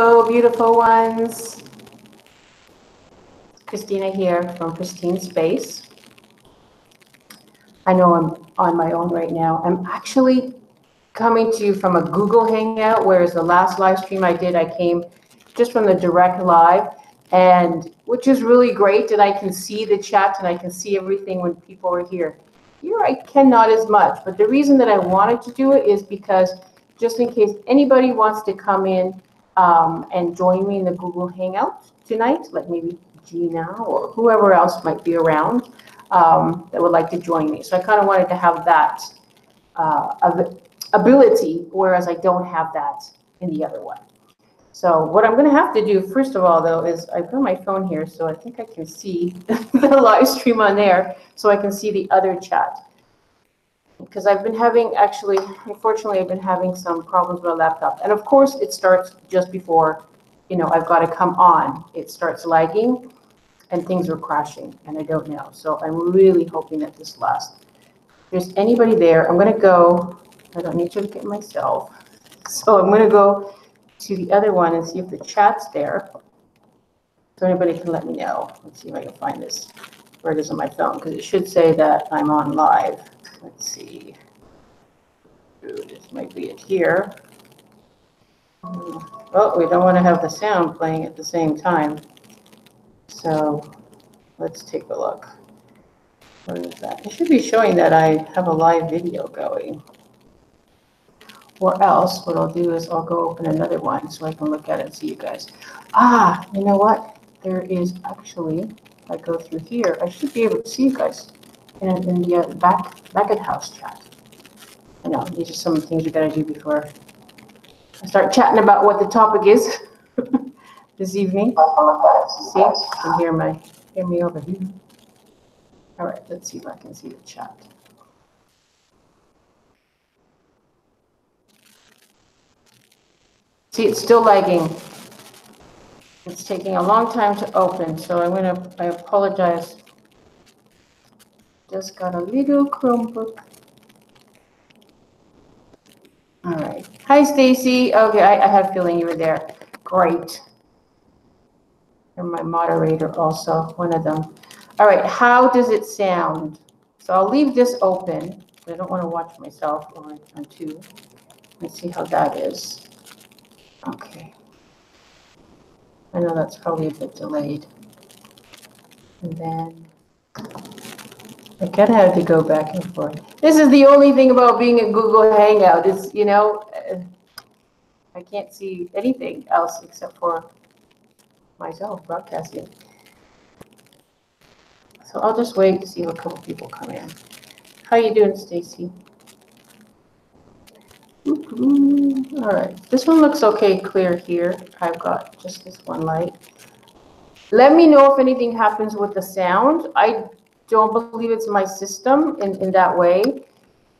Hello, beautiful ones. Christina here from Pristine Space. I know I'm on my own right now. I'm actually coming to you from a Google Hangout, whereas the last live stream I did, I came just from the direct live, and which is really great that I can see the chat and I can see everything when people are here. Here I cannot as much, but the reason that I wanted to do it is because just in case anybody wants to come in and join me in the Google Hangout tonight, like maybe Gina or whoever else might be around that would like to join me. So I kind of wanted to have that ability, whereas I don't have that in the other one. So what I'm going to have to do, first of all, though, is I've got my phone here, so I think I can see the live stream on there, so I can see the other chat. Because I've been having, actually, unfortunately, I've been having some problems with my laptop. And of course, it starts just before, you know, I've got to come on. It starts lagging and things are crashing, and I don't know. So I'm really hoping that this lasts. If there's anybody there, I'm going to go. I don't need to look at myself. So I'm going to go to the other one and see if the chat's there. So anybody can let me know. Let's see if I can find this, where it is on my phone, because it should say that I'm on live. Let's see. Ooh, this might be it here. Oh, we don't want to have the sound playing at the same time. So let's take a look. Where is that? It should be showing that I have a live video going. Or else, what I'll do is I'll go open another one so I can look at it and see you guys. Ah, you know what? There is actually, if I go through here, I should be able to see you guys in the back of the house chat. I know, these are some things you gotta do before I start chatting about what the topic is this evening. See, you can hear me over here. All right, let's see if I can see the chat. See, it's still lagging. It's taking a long time to open, so I apologize. Just got a little Chromebook. All right. Hi, Stacy. Okay, I had a feeling you were there. Great. You're my moderator also, one of them. All right, how does it sound? So I'll leave this open. I don't want to watch myself on two. Let's see how that is. Okay. I know that's probably a bit delayed. And then I kind of have to go back and forth. This is the only thing about being a Google Hangout. It's, you know, I can't see anything else except for myself broadcasting. So I'll just wait to see if a couple people come in. How you doing, Stacy? All right, this one looks okay, clear here. I've got just this one light. Let me know if anything happens with the sound. I don't believe it's my system in that way,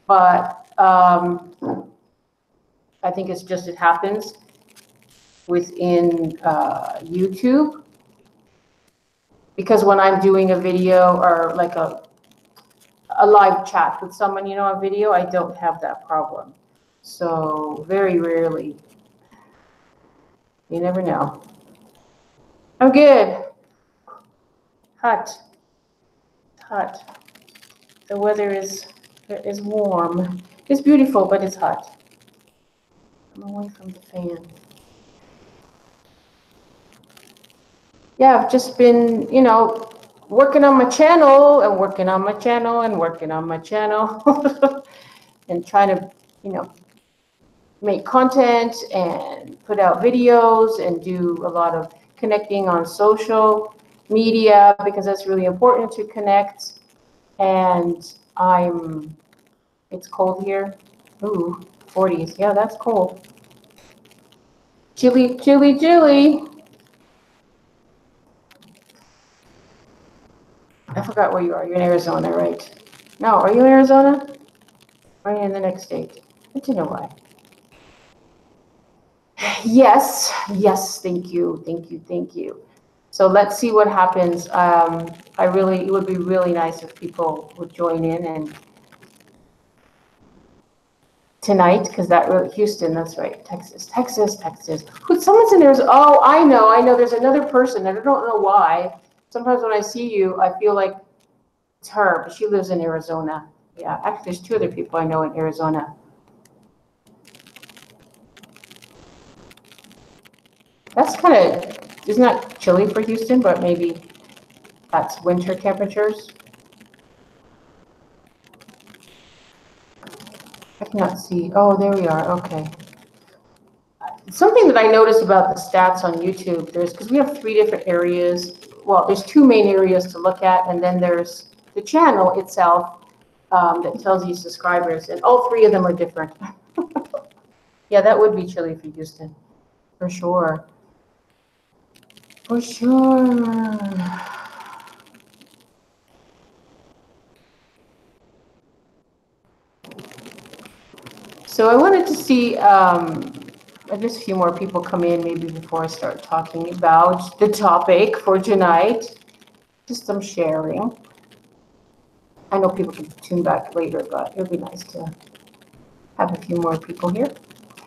but I think it's just it happens within YouTube. Because when I'm doing a video or like a live chat with someone, you know, a video, I don't have that problem. So very rarely. You never know. I'm good. Hot. Hot. The weather is warm. It's beautiful, but it's hot. I'm away from the fan. Yeah, I've just been, you know, working on my channel and working on my channel and working on my channel and trying to, you know, make content and put out videos and do a lot of connecting on social media because that's really important to connect. And it's cold here. Ooh, 40s. Yeah, that's cold. Chilly, chilly, chilly. I forgot where you are. You're in Arizona, right? No, are you in Arizona? Or are you in the next state? I don't know why. Yes, yes, thank you, thank you, thank you. So let's see what happens. It would be really nice if people would join in and tonight, because that really, Houston, that's right, Texas. Someone's in there. Oh, I know. There's another person, and I don't know why. Sometimes when I see you, I feel like it's her, but she lives in Arizona. Yeah, actually, there's 2 other people I know in Arizona. That's kind of, isn't that chilly for Houston, but maybe that's winter temperatures. I cannot see. Oh, there we are. Okay. Something that I noticed about the stats on YouTube, because we have 3 different areas. Well, there's 2 main areas to look at, and then there's the channel itself that tells you subscribers, and all 3 of them are different. Yeah, that would be chilly for Houston, for sure. For sure. So I wanted to see, just a few more people come in maybe before I start talking about the topic for tonight. Just some sharing. I know people can tune back later, but it would be nice to have a few more people here.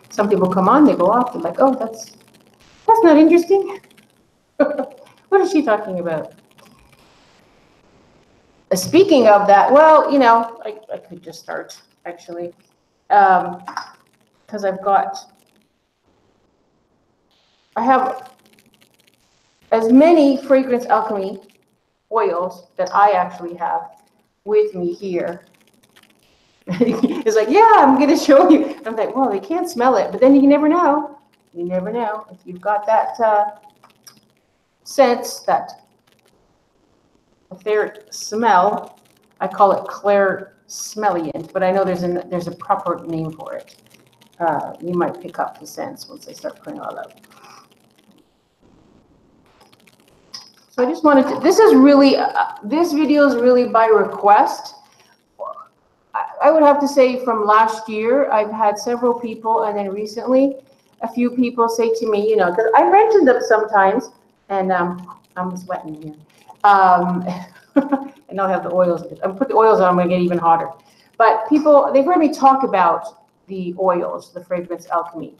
Some people come on, they go off, they're like, oh, that's not interesting. What is she talking about? Speaking of that, well, I could just start, actually, because I have as many Fragrance Alchemy oils that I actually have with me here. It's like, yeah, I'm going to show you. I'm like, well, they can't smell it, but then you never know. You never know if you've got that sense, that etheric smell. I call it Claire Smellient, but I know there's a proper name for it. You might pick up the sense once I start putting it all out. So I just wanted to, this video is really by request. I would have to say from last year, I've had several people, and then recently, a few people say to me, because I mentioned them sometimes, and I'm sweating here. And I'll have the oils. I'll put the oils on, I'm going to get even hotter. But people, they've heard me talk about the oils, the Fragrance Alchemy,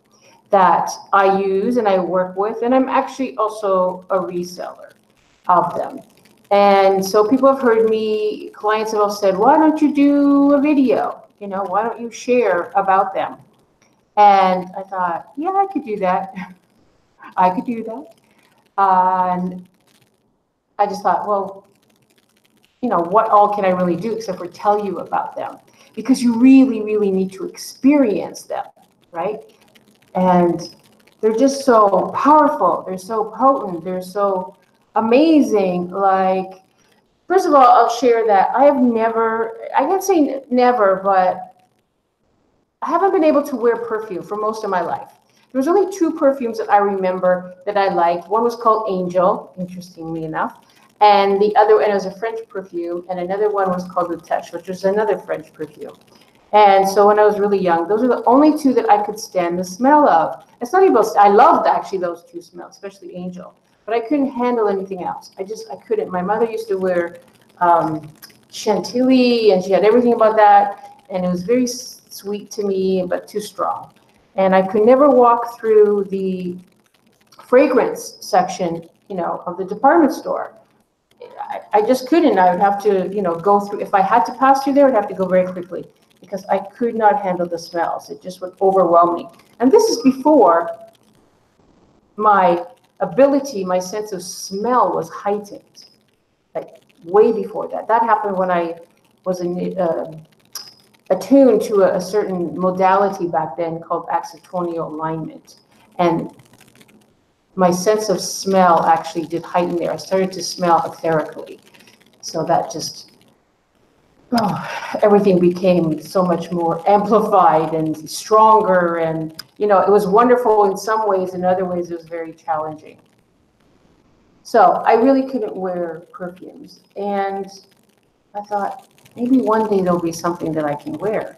that I use and I work with, and I'm actually also a reseller of them. And so people have heard me, clients have all said, why don't you do a video? Why don't you share about them? And I thought, yeah, I could do that. I could do that. And I just thought, well, what all can I really do except for tell you about them? Because you really, really need to experience them, right? And they're just so powerful. They're so potent. They're so amazing. Like, first of all, I'll share that I can't say never, but I haven't been able to wear perfume for most of my life. There was only 2 perfumes that I remember that I liked. One was called Angel, interestingly enough. And the other, and it was a French perfume, and another one was called Luteche, which was another French perfume. And so when I was really young, those are the only 2 that I could stand the smell of. It's not even, I loved actually those 2 smells, especially Angel, but I couldn't handle anything else. I couldn't. My mother used to wear Chantilly, and she had everything about that, and it was very sweet to me, but too strong. And I could never walk through the fragrance section, of the department store. I just couldn't. I would have to, go through. If I had to pass through there, I'd have to go very quickly because I could not handle the smells. It just would overwhelm me. And this is before my ability, my sense of smell was heightened, like way before that. That happened when I was attuned to a certain modality back then called acetonial alignment. And my sense of smell actually did heighten there. I started to smell etherically. So that just, everything became so much more amplified and stronger. And, it was wonderful in some ways. In other ways, it was very challenging. So I really couldn't wear perfumes. And I thought, maybe one day there'll be something that I can wear.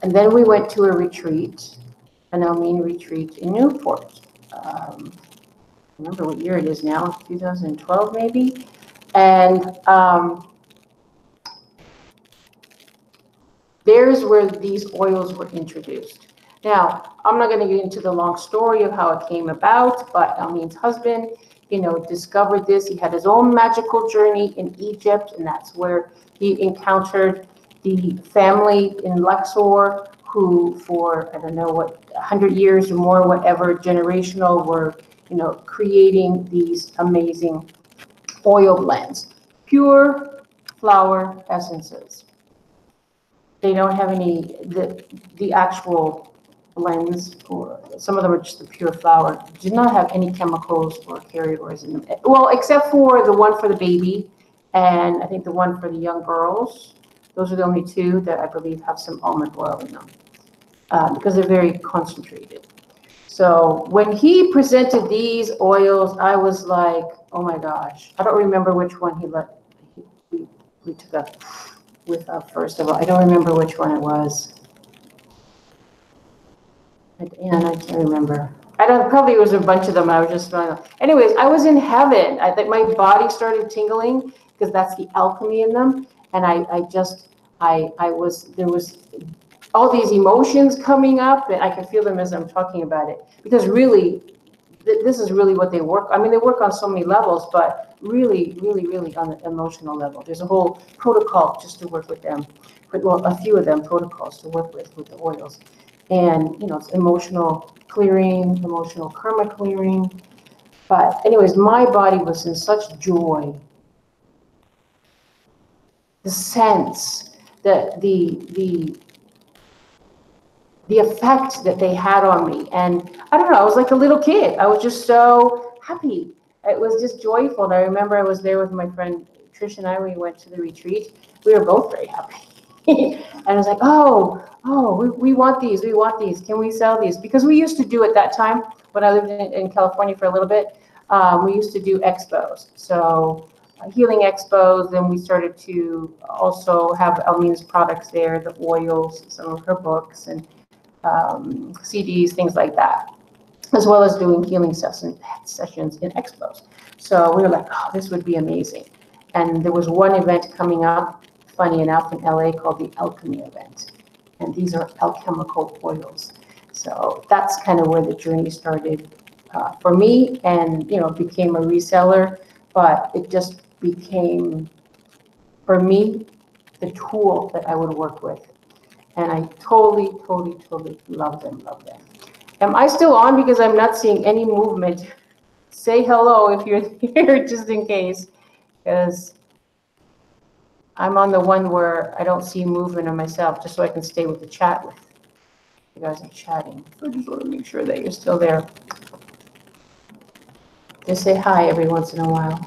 And then we went to a retreat, an Almene retreat in Newport. I remember what year it is now, 2012 maybe. And There's where these oils were introduced. Now, I'm not going to get into the long story of how it came about, but Almin's husband, discovered this. He had his own magical journey in Egypt, and that's where he encountered the family in Luxor, who for, I don't know what, 100 years or more, whatever, generational, were, creating these amazing oil blends. Pure flower essences. They don't have any, the actual blends, or some of them are just the pure flower, do not have any chemicals or carriers in them. Well, except for the one for the baby, and I think the one for the young girls. Those are the only two that I believe have some almond oil in them, because they're very concentrated. So when he presented these oils, I was like, oh my gosh. I don't remember which one we took up with first of all. I don't remember which one it was. And I can't remember. Probably it was a bunch of them. I was just smelling. Anyways, I was in heaven. I think my body started tingling because that's the alchemy in them. And there was all these emotions coming up, and I can feel them as I'm talking about it. Because really, this is really what they work. I mean, they work on so many levels, but really, really, really on the emotional level. There's a whole protocol just to work with them. Well, a few of them protocols to work with the oils. And, it's emotional clearing, emotional karma clearing. But anyways, my body was in such joy. The sense that the effect that they had on me. And I don't know, I was like a little kid. I was just so happy. It was just joyful. And I remember I was there with my friend Trish and I, we went to the retreat. We were both very happy. And I was like, we want these. We want these. Can we sell these? Because we used to do at that time, when I lived in California for a little bit, we used to do expos. So healing expos. Then we started to also have Almin's products there, the oils, some of her books, and CDs, things like that, as well as doing healing sessions in expos. So we were like, this would be amazing. And there was one event coming up, funny enough, in LA called the Alchemy event. And these are alchemical oils. So that's kind of where the journey started for me, and, became a reseller, but it just became, for me, the tool that I would work with. And I totally love them. Am I still on? Because I'm not seeing any movement. Say hello if you're here, just in case, because I'm on the one where I don't see movement on myself, just so I can stay with the chat with you guys are chatting. I just want to make sure that you're still there. Just say hi every once in a while.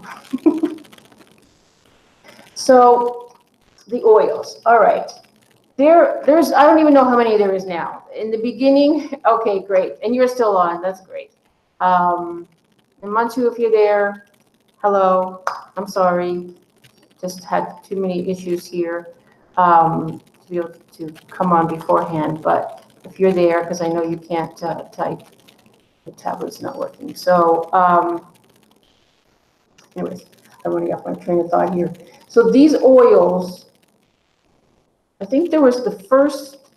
So the oils, all right. There's I don't even know how many there is now. In the beginning, okay, great. And you're still on, that's great. And Mantu, if you're there, hello, I'm sorry. Just had too many issues here to be able to come on beforehand. But if you're there, because I know you can't type, the tablet's not working. So anyways, I'm running off my train of thought here. So these oils, I think there was the first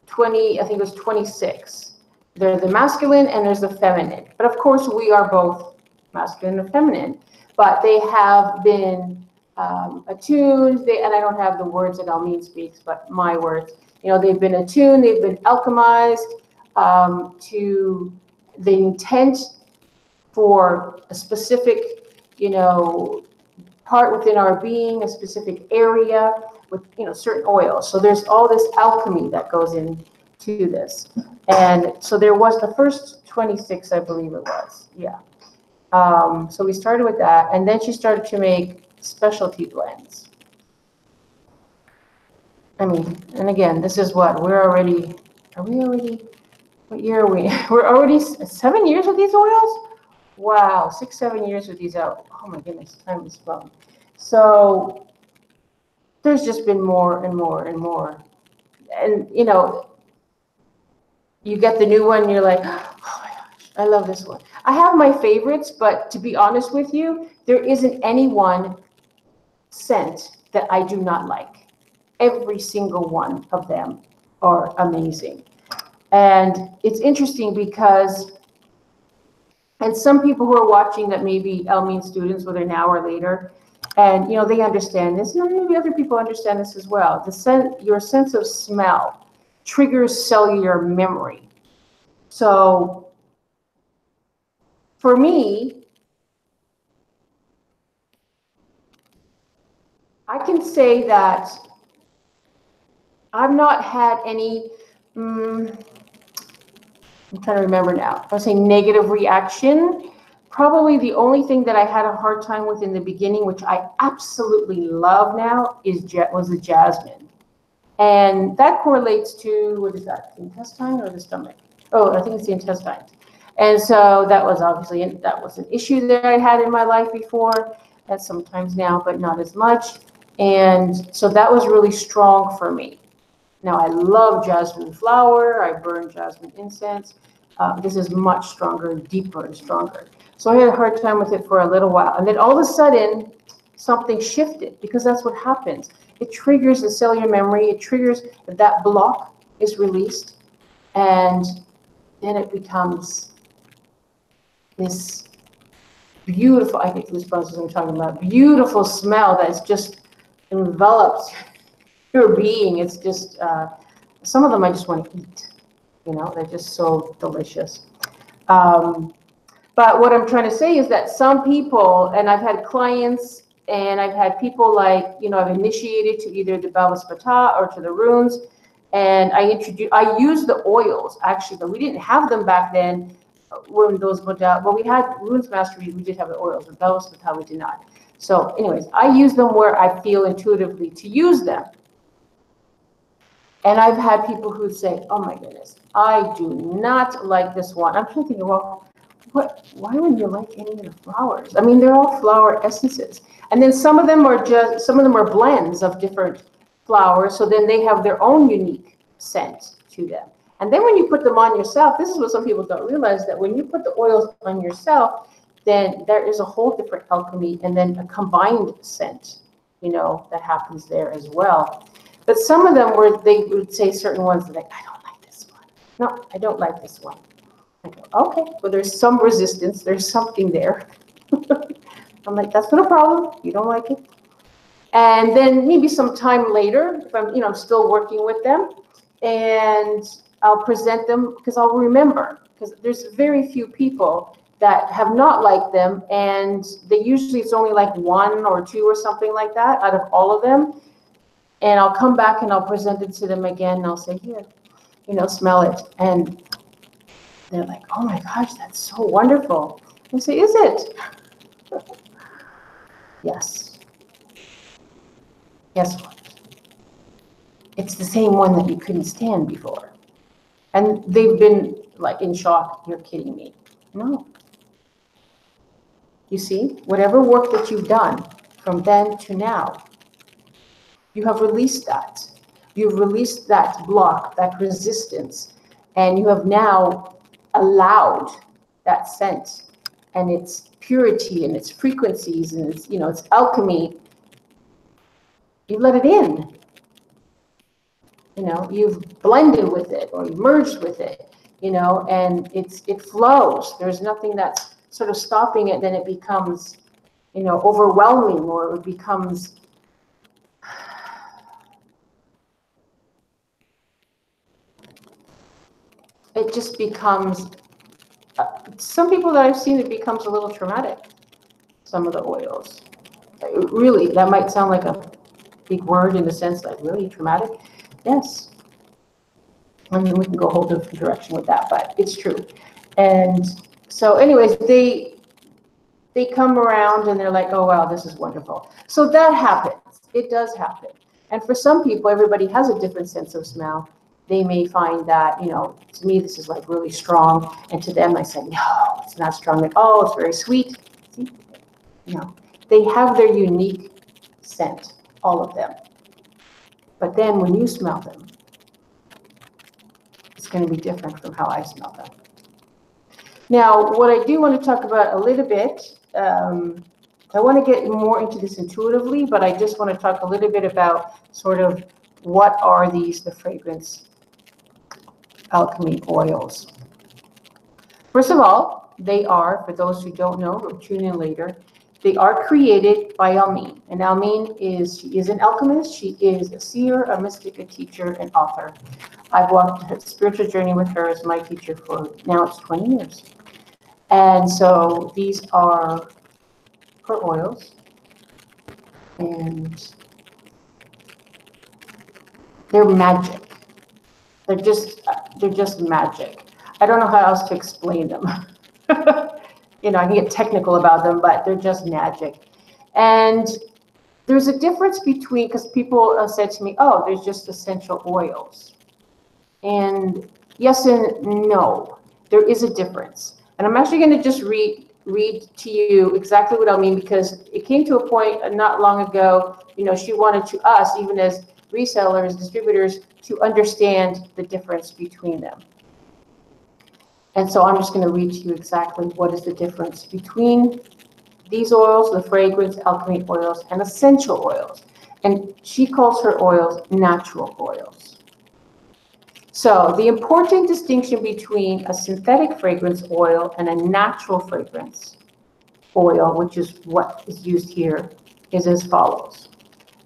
20, I think it was 26. There's the masculine and there's the feminine. But of course, we are both masculine and feminine. But they have been attuned, and I don't have the words that Almin speaks, but my words. They've been attuned, they've been alchemized to the intent for a specific, part within our being, a specific area with, certain oils. So there's all this alchemy that goes into this. And so there was the first 26, I believe it was. Yeah. So we started with that, and then she started to make specialty blends. I mean, and again, this is what what year are we? We're already 7 years with these oils? Wow, 6-7 years with these out. Oh my goodness, time is flown. So there's just been more and more and more. And you get the new one and you're like, oh my gosh, I love this one. I have my favorites, but to be honest with you, there isn't any one scent that I do not like. every single one of them are amazing. And it's interesting because, and some people who are watching that may be Elmine students, whether now or later, and they understand this, maybe other people understand this as well. Your sense of smell triggers cellular memory. So for me, I can say that I've not had any, I'm trying to remember now, I was saying negative reaction. Probably the only thing that I had a hard time with in the beginning, which I absolutely love now, was the jasmine. And that correlates to, what is that, the intestine or the stomach? Oh, I think it's the intestine. And so that was obviously, that was an issue that I had in my life before, and sometimes now, but not as much. And so that was really strong for me. Now I love jasmine flower, I burn jasmine incense. This is much stronger, deeper and stronger. So I had a hard time with it for a little while. And then all of a sudden, something shifted, because that's what happens. It triggers the cellular memory. It triggers that block is released. And then it becomes this beautiful, I get goosebumps as I'm talking about, beautiful smell that's just envelops your being. It's just, some of them I just want to eat. They're just so delicious. But what I'm trying to say is that some people, and I've had clients and I've had people like, I've initiated to either the Belvis Bata or to the runes, and I use the oils actually, but we didn't have them back then when those modalities, well, we had runes mastery, we did have the oils, but Belvis Bata we did not. So anyways, I use them where I feel intuitively to use them. And I've had people who say, oh my goodness, I do not like this one. I'm thinking, well, why wouldn't you like any of the flowers? I mean, they're all flower essences. And then some of them are blends of different flowers. So then they have their own unique scent to them. And then when you put them on yourself, this is what some people don't realize, that when you put the oils on yourself, then there is a whole different alchemy and then a combined scent, that happens there as well. But some of them they would say certain ones that I don't like this one. No, I don't like this one. I go, okay, well, there's some resistance. There's something there. I'm like, that's not a problem. You don't like it. And then maybe some time later, if I'm still working with them, and I'll present them, because I'll remember, because there's very few people that have not liked them, and it's only like 1 or 2 or something like that out of all of them. And I'll come back and I'll present it to them again, and I'll say, here, smell it. And they're like, oh my gosh, that's so wonderful. I say, is it? Yes. Guess what? It's the same one that you couldn't stand before. And they've been like in shock. You're kidding me. No. You see, whatever work that you've done from then to now, you have released that. You've released that block, that resistance, and you have now allowed that scent and its purity and its frequencies and its, its alchemy. You let it in. You've blended with it or you've merged with it, and it flows. There's nothing that's sort of stopping it. Then it becomes, overwhelming, or it becomes it just becomes, some people that I've seen, it becomes a little traumatic, some of the oils. Really, that might sound like a big word in the sense like really traumatic. Yes. I mean, we can go a whole different direction with that, but it's true. And so anyways, they come around and they're like, oh, wow, this is wonderful. So that happens. It does happen. And for some people, everybody has a different sense of smell. They may find that, to me, this is like really strong. And to them, I say, no, it's not strong at all. It's very sweet. See? They have their unique scent, all of them. But then when you smell them, it's going to be different from how I smell them. Now, what I do want to talk about a little bit, I want to get more into this intuitively, but I just want to talk a little bit about sort of what are these, the Fragrance Alchemy oils? First of all, they are, for those who don't know or tune in later, they are created by Almeen. And Almeen she is an alchemist. She is a seer, a mystic, a teacher, an author. I've walked a spiritual journey with her as my teacher for now it's 20 years. And so these are her oils. And they're magic. They're just magic. I don't know how else to explain them. You know, I can get technical about them, but they're just magic. And there's a difference between, because people said to me, oh, there's just essential oils. And yes and no, there is a difference. And I'm actually going to just read to you exactly what I mean, because it came to a point not long ago, you know, she wanted to us, even as resellers, distributors, to understand the difference between them. And so I'm just going to read to you exactly what is the difference between these oils, the Fragrance Alchemy oils, and essential oils. And she calls her oils natural oils. So the important distinction between a synthetic fragrance oil and a natural fragrance oil, which is what is used here, is as follows.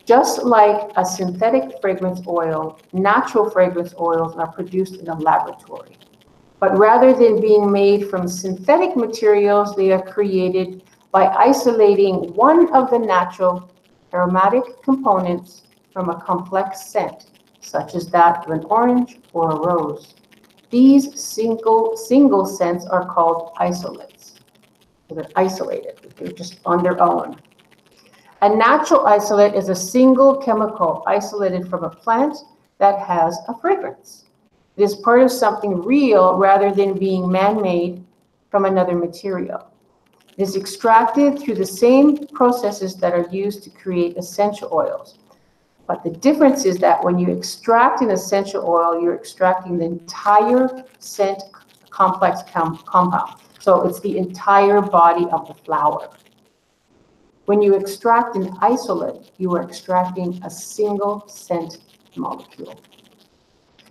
Just like a synthetic fragrance oil, natural fragrance oils are produced in a laboratory. But rather than being made from synthetic materials, they are created by isolating one of the natural aromatic components from a complex scent, such as that of an orange or a rose. These single scents are called isolates. So they're isolated, they're just on their own. A natural isolate is a single chemical isolated from a plant that has a fragrance. It is part of something real rather than being man-made from another material. It is extracted through the same processes that are used to create essential oils. But the difference is that when you extract an essential oil, you're extracting the entire scent complex compound. So it's the entire body of the flower. When you extract an isolate, you are extracting a single scent molecule.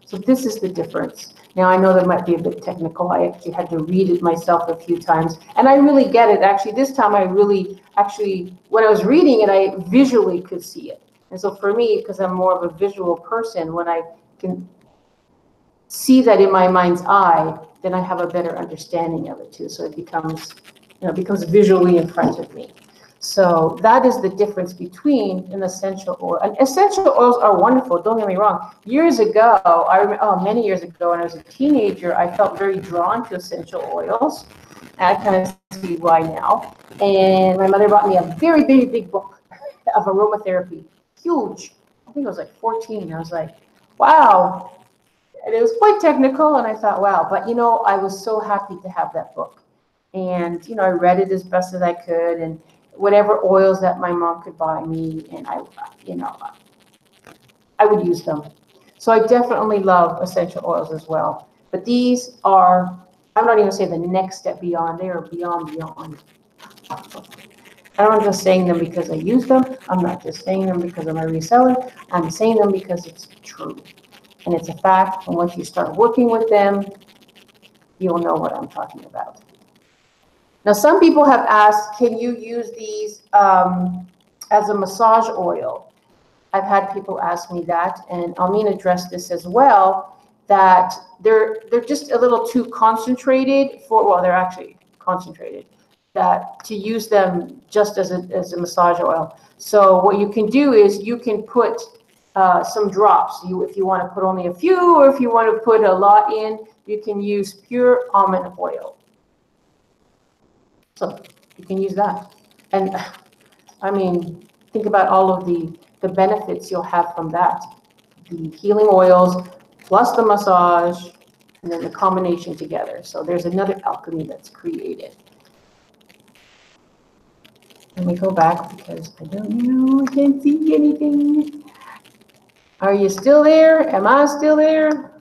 So this is the difference. Now, I know that might be a bit technical. I actually had to read it myself a few times. And I really get it. Actually, this time I really, when I was reading it, I visually could see it. And so for me, because I'm more of a visual person, when I can see that in my mind's eye, then I have a better understanding of it too. So it becomes, becomes visually in front of me. So that is the difference between an essential oil. And essential oils are wonderful, don't get me wrong. Years ago, I remember, many years ago when I was a teenager, I felt very drawn to essential oils. And I kind of see why now. And my mother bought me a very, very big book of aromatherapy, huge. I think it was like 14. I was like, wow. And it was quite technical, and I thought, wow. But, I was so happy to have that book. And, I read it as best as I could, and whatever oils that my mom could buy me, and I would use them. So I definitely love essential oils as well. But these are, I'm not even saying the next step beyond, they are beyond. I'm not just saying them because I use them. I'm not just saying them because I'm a reseller. I'm saying them because it's true. And it's a fact, and once you start working with them, you'll know what I'm talking about. Now, some people have asked, can you use these as a massage oil? I've had people ask me that, and Almeen addressed this as well, that they're just a little too concentrated for, well, they're actually concentrated, that to use them just as a massage oil. So what you can do is you can put some drops. If you want to put only a few, or if you want to put a lot in, you can use pure almond oil. So you can use that. And I mean, think about all of the benefits you'll have from that. The healing oils, plus the massage, and then the combination together. So there's another alchemy that's created. Let me go back because I don't know, I can't see anything. Are you still there? Am I still there?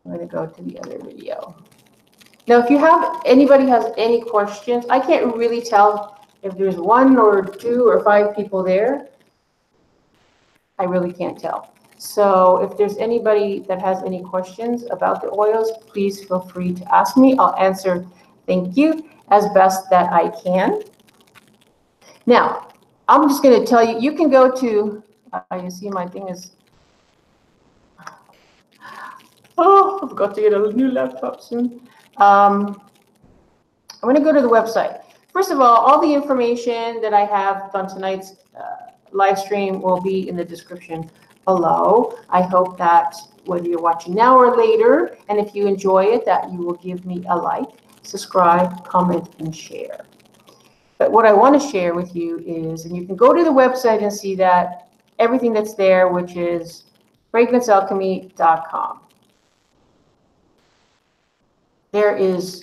I'm going to go to the other video. Now, if anybody has any questions, I can't really tell if there's 1 or 2 or 5 people there. I really can't tell. So if there's anybody that has any questions about the oils, please feel free to ask me. I'll answer, thank you, as best that I can. Now, I'm just going to tell you, you can go to, you see my thing is, oh, I've got to get a new laptop soon. I'm going to go to the website. First of all the information that I have on tonight's live stream will be in the description below. I hope that whether you're watching now or later, and if you enjoy it, that you will give me a like, subscribe, comment, and share. But what I want to share with you is, and you can go to the website and see that everything that's there, which is fragrancealchemy.com. There is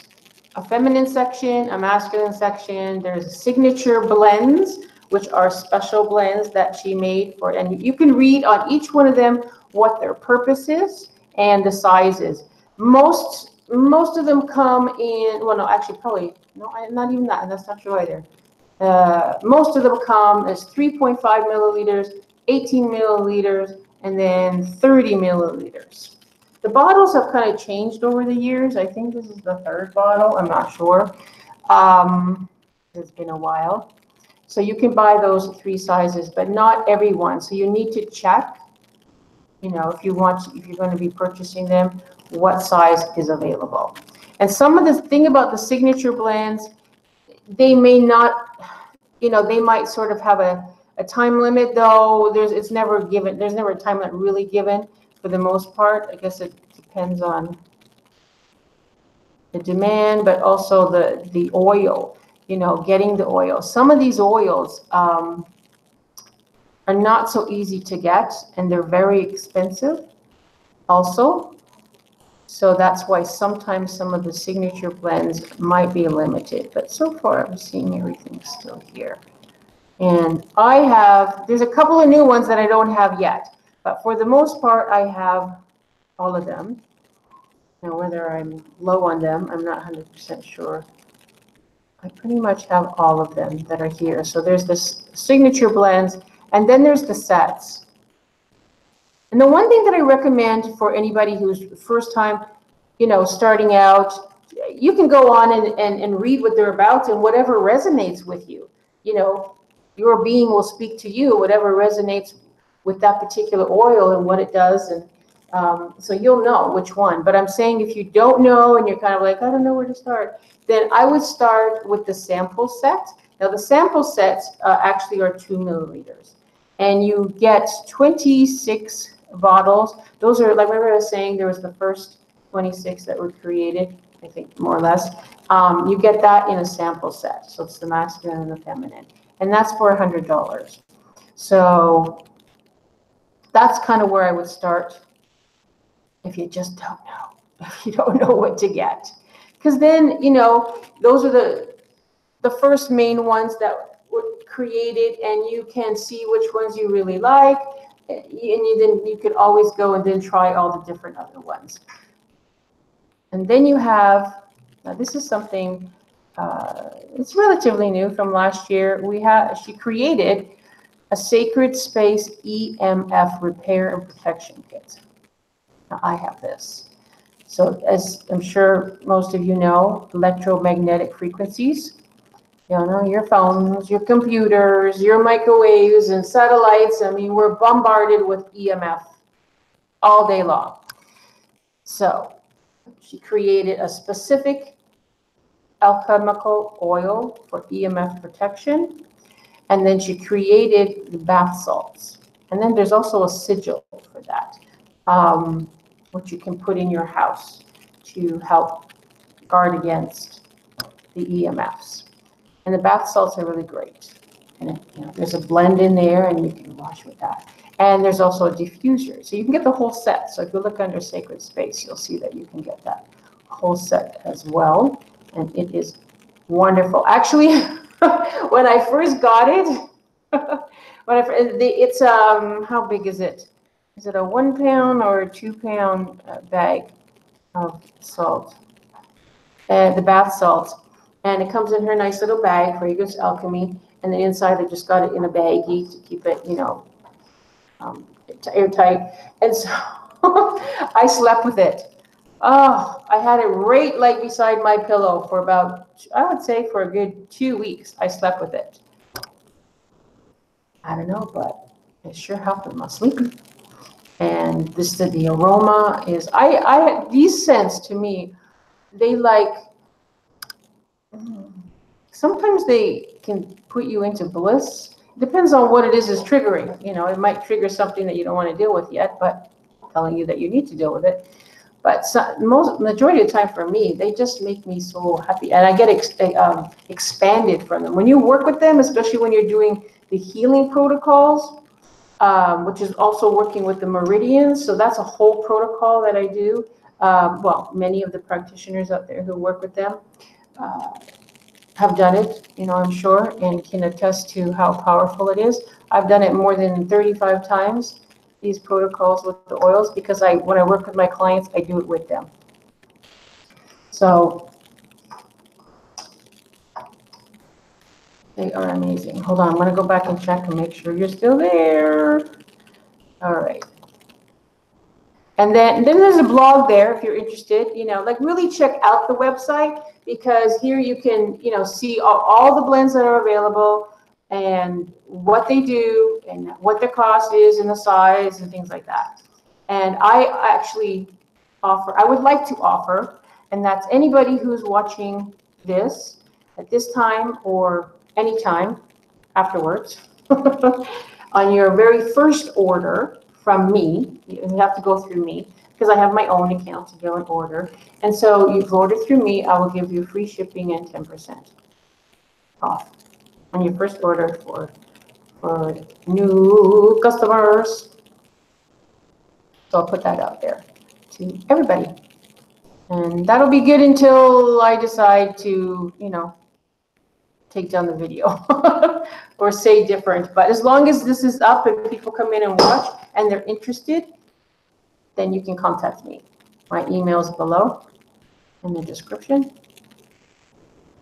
a feminine section, a masculine section. There's signature blends, which are special blends that she made for, and you can read on each one of them what their purpose is and the sizes. Most of them come in, well, no, actually, probably, no, not even that, and that's not true either. Most of them come as 3.5 milliliters, 18 milliliters, and then 30 milliliters. The bottles have kind of changed over the years. I think this is the third bottle. I'm not sure. It's been a while. So you can buy those 3 sizes, but not every one. So you need to check, you know, if you're going to be purchasing them, what size is available. And some of the thing about the signature blends, they may not, you know, they might sort of have a time limit, though. It's never given. There's never a time limit really given. For the most part, I guess it depends on the demand, but also the oil, you know, getting the oil. Some of these oils are not so easy to get, and they're very expensive also. So that's why sometimes some of the signature blends might be limited. But so far, I'm seeing everything still here. And there's a couple of new ones that I don't have yet. But for the most part, I have all of them. Now, whether I'm low on them, I'm not 100% sure. I pretty much have all of them that are here. So there's this signature blends, and then there's the sets. And the one thing that I recommend for anybody who's first time, you know, starting out, you can go on and read what they're about, and whatever resonates with you. You know, your being will speak to you, whatever resonates with that particular oil and what it does, and so you'll know which one. But I'm saying if you don't know and you're kind of like, I don't know where to start, then I would start with the sample set. Now the sample sets actually are 2 milliliters, and you get 26 bottles. Those are, like I was saying, there was the first 26 that were created, I think, more or less. You get that in a sample set, so it's the masculine and the feminine, and that's for $100. So that's kind of where I would start if you just don't know, if you don't know what to get. Because then, you know, those are the first main ones that were created, and you can see which ones you really like, and then you could always go and then try all the different other ones. And then you have, now this is something, it's relatively new from last year. She created a Sacred Space EMF Repair and Protection Kit. Now, I have this. So as I'm sure most of you know, electromagnetic frequencies, you know, your phones, your computers, your microwaves and satellites, I mean, we're bombarded with EMF all day long. So she created a specific alchemical oil for EMF protection. And then she created the bath salts. And then there's also a sigil for that, which you can put in your house to help guard against the EMFs. And the bath salts are really great. And you know, there's a blend in there, and you can wash with that. And there's also a diffuser. So you can get the whole set. So if you look under Sacred Space, you'll see that you can get that whole set as well. And it is wonderful. Actually, when I first got it, it's how big is it? Is it a 1 pound or a 2 pound bag of salt? The bath salts, and it comes in her nice little bag, Fragrance Alchemy, and then inside I just got it in a baggie to keep it, you know, airtight. And so I slept with it. Oh, I had it right beside my pillow for about, I would say for a good 2 weeks. I slept with it. I don't know, but it sure helped with my sleeping. And the aroma is, these scents to me, they sometimes they can put you into bliss. Depends on what it is triggering. It might trigger something that you don't want to deal with yet, but telling you that you need to deal with it. But majority of the time for me, they just make me so happy, and I get expanded from them. When you work with them, especially when you're doing the healing protocols, which is also working with the meridians, so that's a whole protocol that I do. Well, many of the practitioners out there who work with them have done it, I'm sure, and can attest to how powerful it is. I've done it more than 35 times, these protocols with the oils, because when I work with my clients, I do it with them. So they are amazing. Hold on, I'm going to go back and check and make sure you're still there. All right. And then there's a blog there if you're interested, really check out the website, because here you can, see all the blends that are available and what they do and what the cost is and the size and things like that. And I actually I would like to offer, and that's anybody who's watching this at this time or anytime afterwards, on your very first order from me, you have to go through me, because I have my own account to go and order. And so you've ordered through me, I will give you free shipping and 10% off on your first order for new customers. So I'll put that out there to everybody. And that'll be good until I decide to, take down the video or say different. But as long as this is up and people come in and watch and they're interested, then you can contact me. My email's below in the description.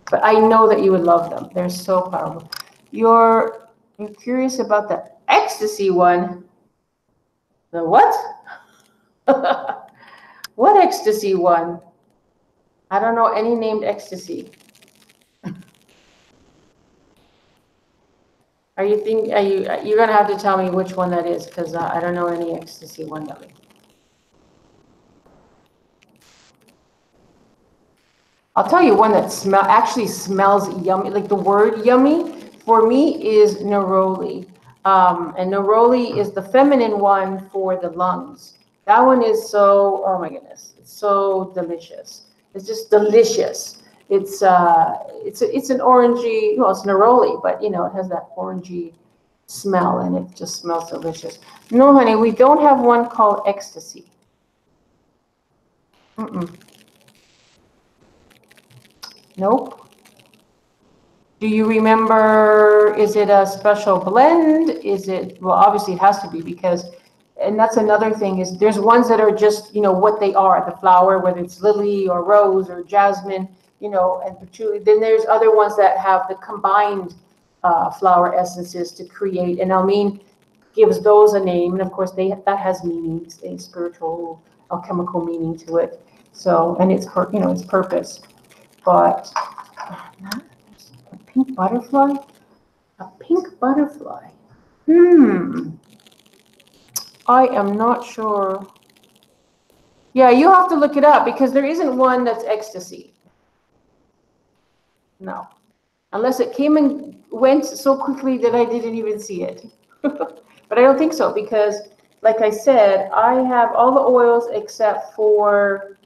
But I know that you would love them. They're so powerful. You're curious about the ecstasy one. The what? What ecstasy one? I don't know any named ecstasy. You're gonna have to tell me which one that is, because I don't know any ecstasy one, Nelly. I'll tell you one that actually smells yummy. Like the word yummy for me is neroli. And neroli is the feminine one for the lungs. That one is so, oh my goodness, it's so delicious. It's just delicious. It's an orangey, well, it's neroli, but it has that orangey smell, and it just smells delicious. No, honey, we don't have one called ecstasy. Nope. Do you remember, is it a special blend? Is it, well, obviously it has to be, because, and that's another thing, is there's ones that are just, what they are, the flower, whether it's lily or rose or jasmine, and patchouli. Then there's other ones that have the combined flower essences to create, and Almeen gives those a name, and of course that has meanings, a spiritual, alchemical meaning to it. So, and it's its purpose. But a pink butterfly? A pink butterfly. I am not sure. Yeah, you have to look it up, because there isn't one that's ecstasy. No. Unless it came and went so quickly that I didn't even see it. But I don't think so, because like I said, I have all the oils except for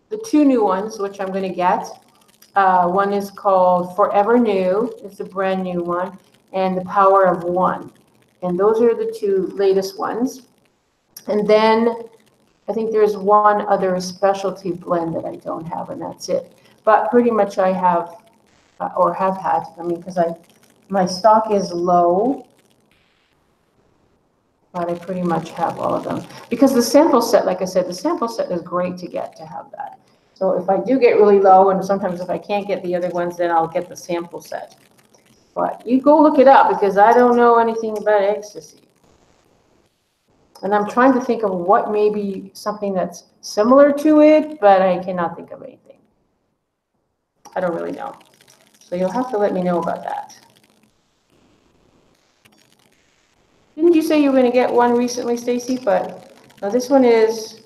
the 2 new ones, which I'm going to get. One is called Forever New. It's a brand new one. And The Power of One. And those are the 2 latest ones. And then I think there's one other specialty blend that I don't have, and that's it. But pretty much I have, or have had, because my stock is low, but I pretty much have all of them. Because the sample set, like I said, the sample set is great to get, to have that. So if I do get really low, and sometimes if I can't get the other ones, then I'll get the sample set. But you go look it up, because I don't know anything about ecstasy. And I'm trying to think of what maybe something that's similar to it, but I cannot think of anything. I don't really know. So you'll have to let me know about that. Didn't you say you were going to get one recently, Stacy? But no, this one is,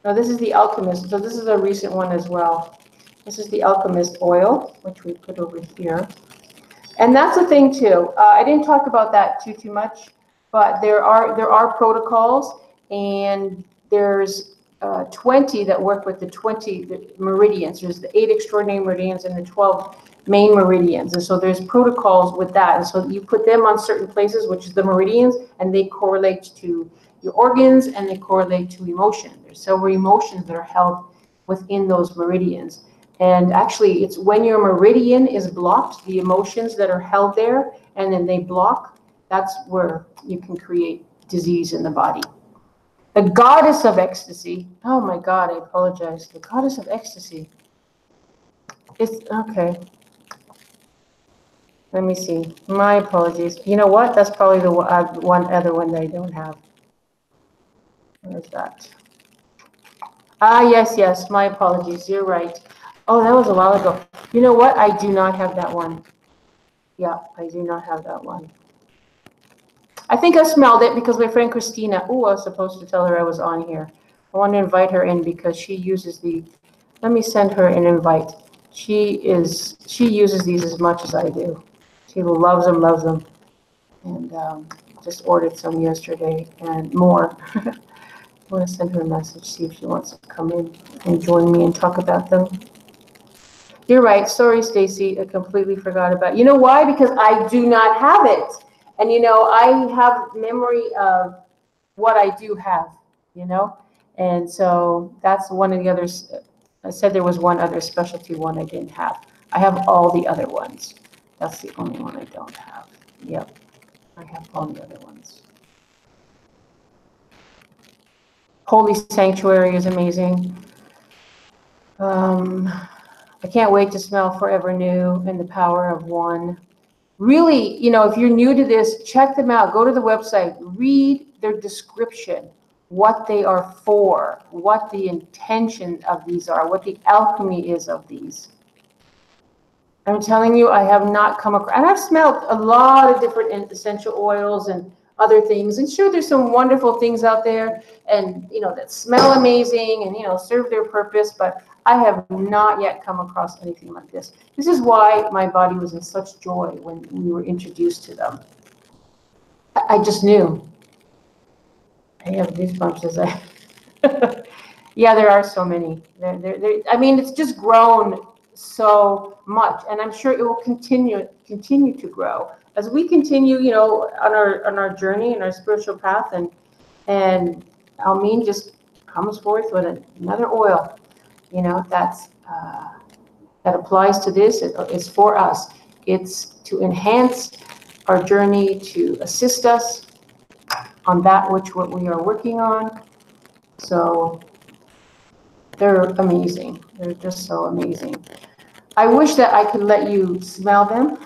no, this is the Alchemist. So this is a recent one as well. This is the Alchemist oil, which we put over here. And that's the thing too. I didn't talk about that too much, but there are protocols, and there's 20 that work with the 20 meridians. There's the 8 extraordinary meridians and the 12 main meridians. And so there's protocols with that. And so you put them on certain places, which is the meridians, and they correlate to your organs and they correlate to emotion. There's several emotions that are held within those meridians. And actually, it's when your meridian is blocked, the emotions that are held there, and then they block, that's where you can create disease in the body. The goddess of ecstasy. Oh my God, I apologize. The goddess of ecstasy. It's okay. Let me see. My apologies. You know what? That's probably the one other one that I don't have. Where's that? Ah, yes. My apologies. You're right. Oh, that was a while ago. You know what? I do not have that one. Yeah, I do not have that one. I think I smelled it because my friend Christina, oh, I was supposed to tell her I was on here. I want to invite her in because she uses the, let me send her an invite. She uses these as much as I do. She loves them. And just ordered some yesterday and more. I want to send her a message, see if she wants to come in and join me and talk about them. You're right. Sorry, Stacy. I completely forgot about it. You know why? Because I do not have it. And, you know, I have memory of what I do have, you know. And so that's one of the others. I said there was one other specialty one I didn't have. I have all the other ones. That's the only one I don't have. Yep. I have all the other ones. Holy Sanctuary is amazing. I can't wait to smell Forever New and the Power of One. Really, you know, if you're new to this, check them out. Go to the website, read their description, what they are for, what the intention of these are, what the alchemy is of these. I'm telling you, I have not come across, and I've smelled a lot of different essential oils and other things. And sure, there's some wonderful things out there, and you know, that smell amazing and you know, serve their purpose. But I have not yet come across anything like this. This is why my body was in such joy when we were introduced to them. I just knew. I have goosebumps as I. Yeah, there are so many. I mean, it's just grown so much, and I'm sure it will continue to grow as we continue, you know, on our journey and our spiritual path. And Almeen just comes forth with another oil, you know, that applies to this. It's for us. It's to enhance our journey, to assist us on that what we are working on. So they're amazing. They're just so amazing. I wish that I could let you smell them.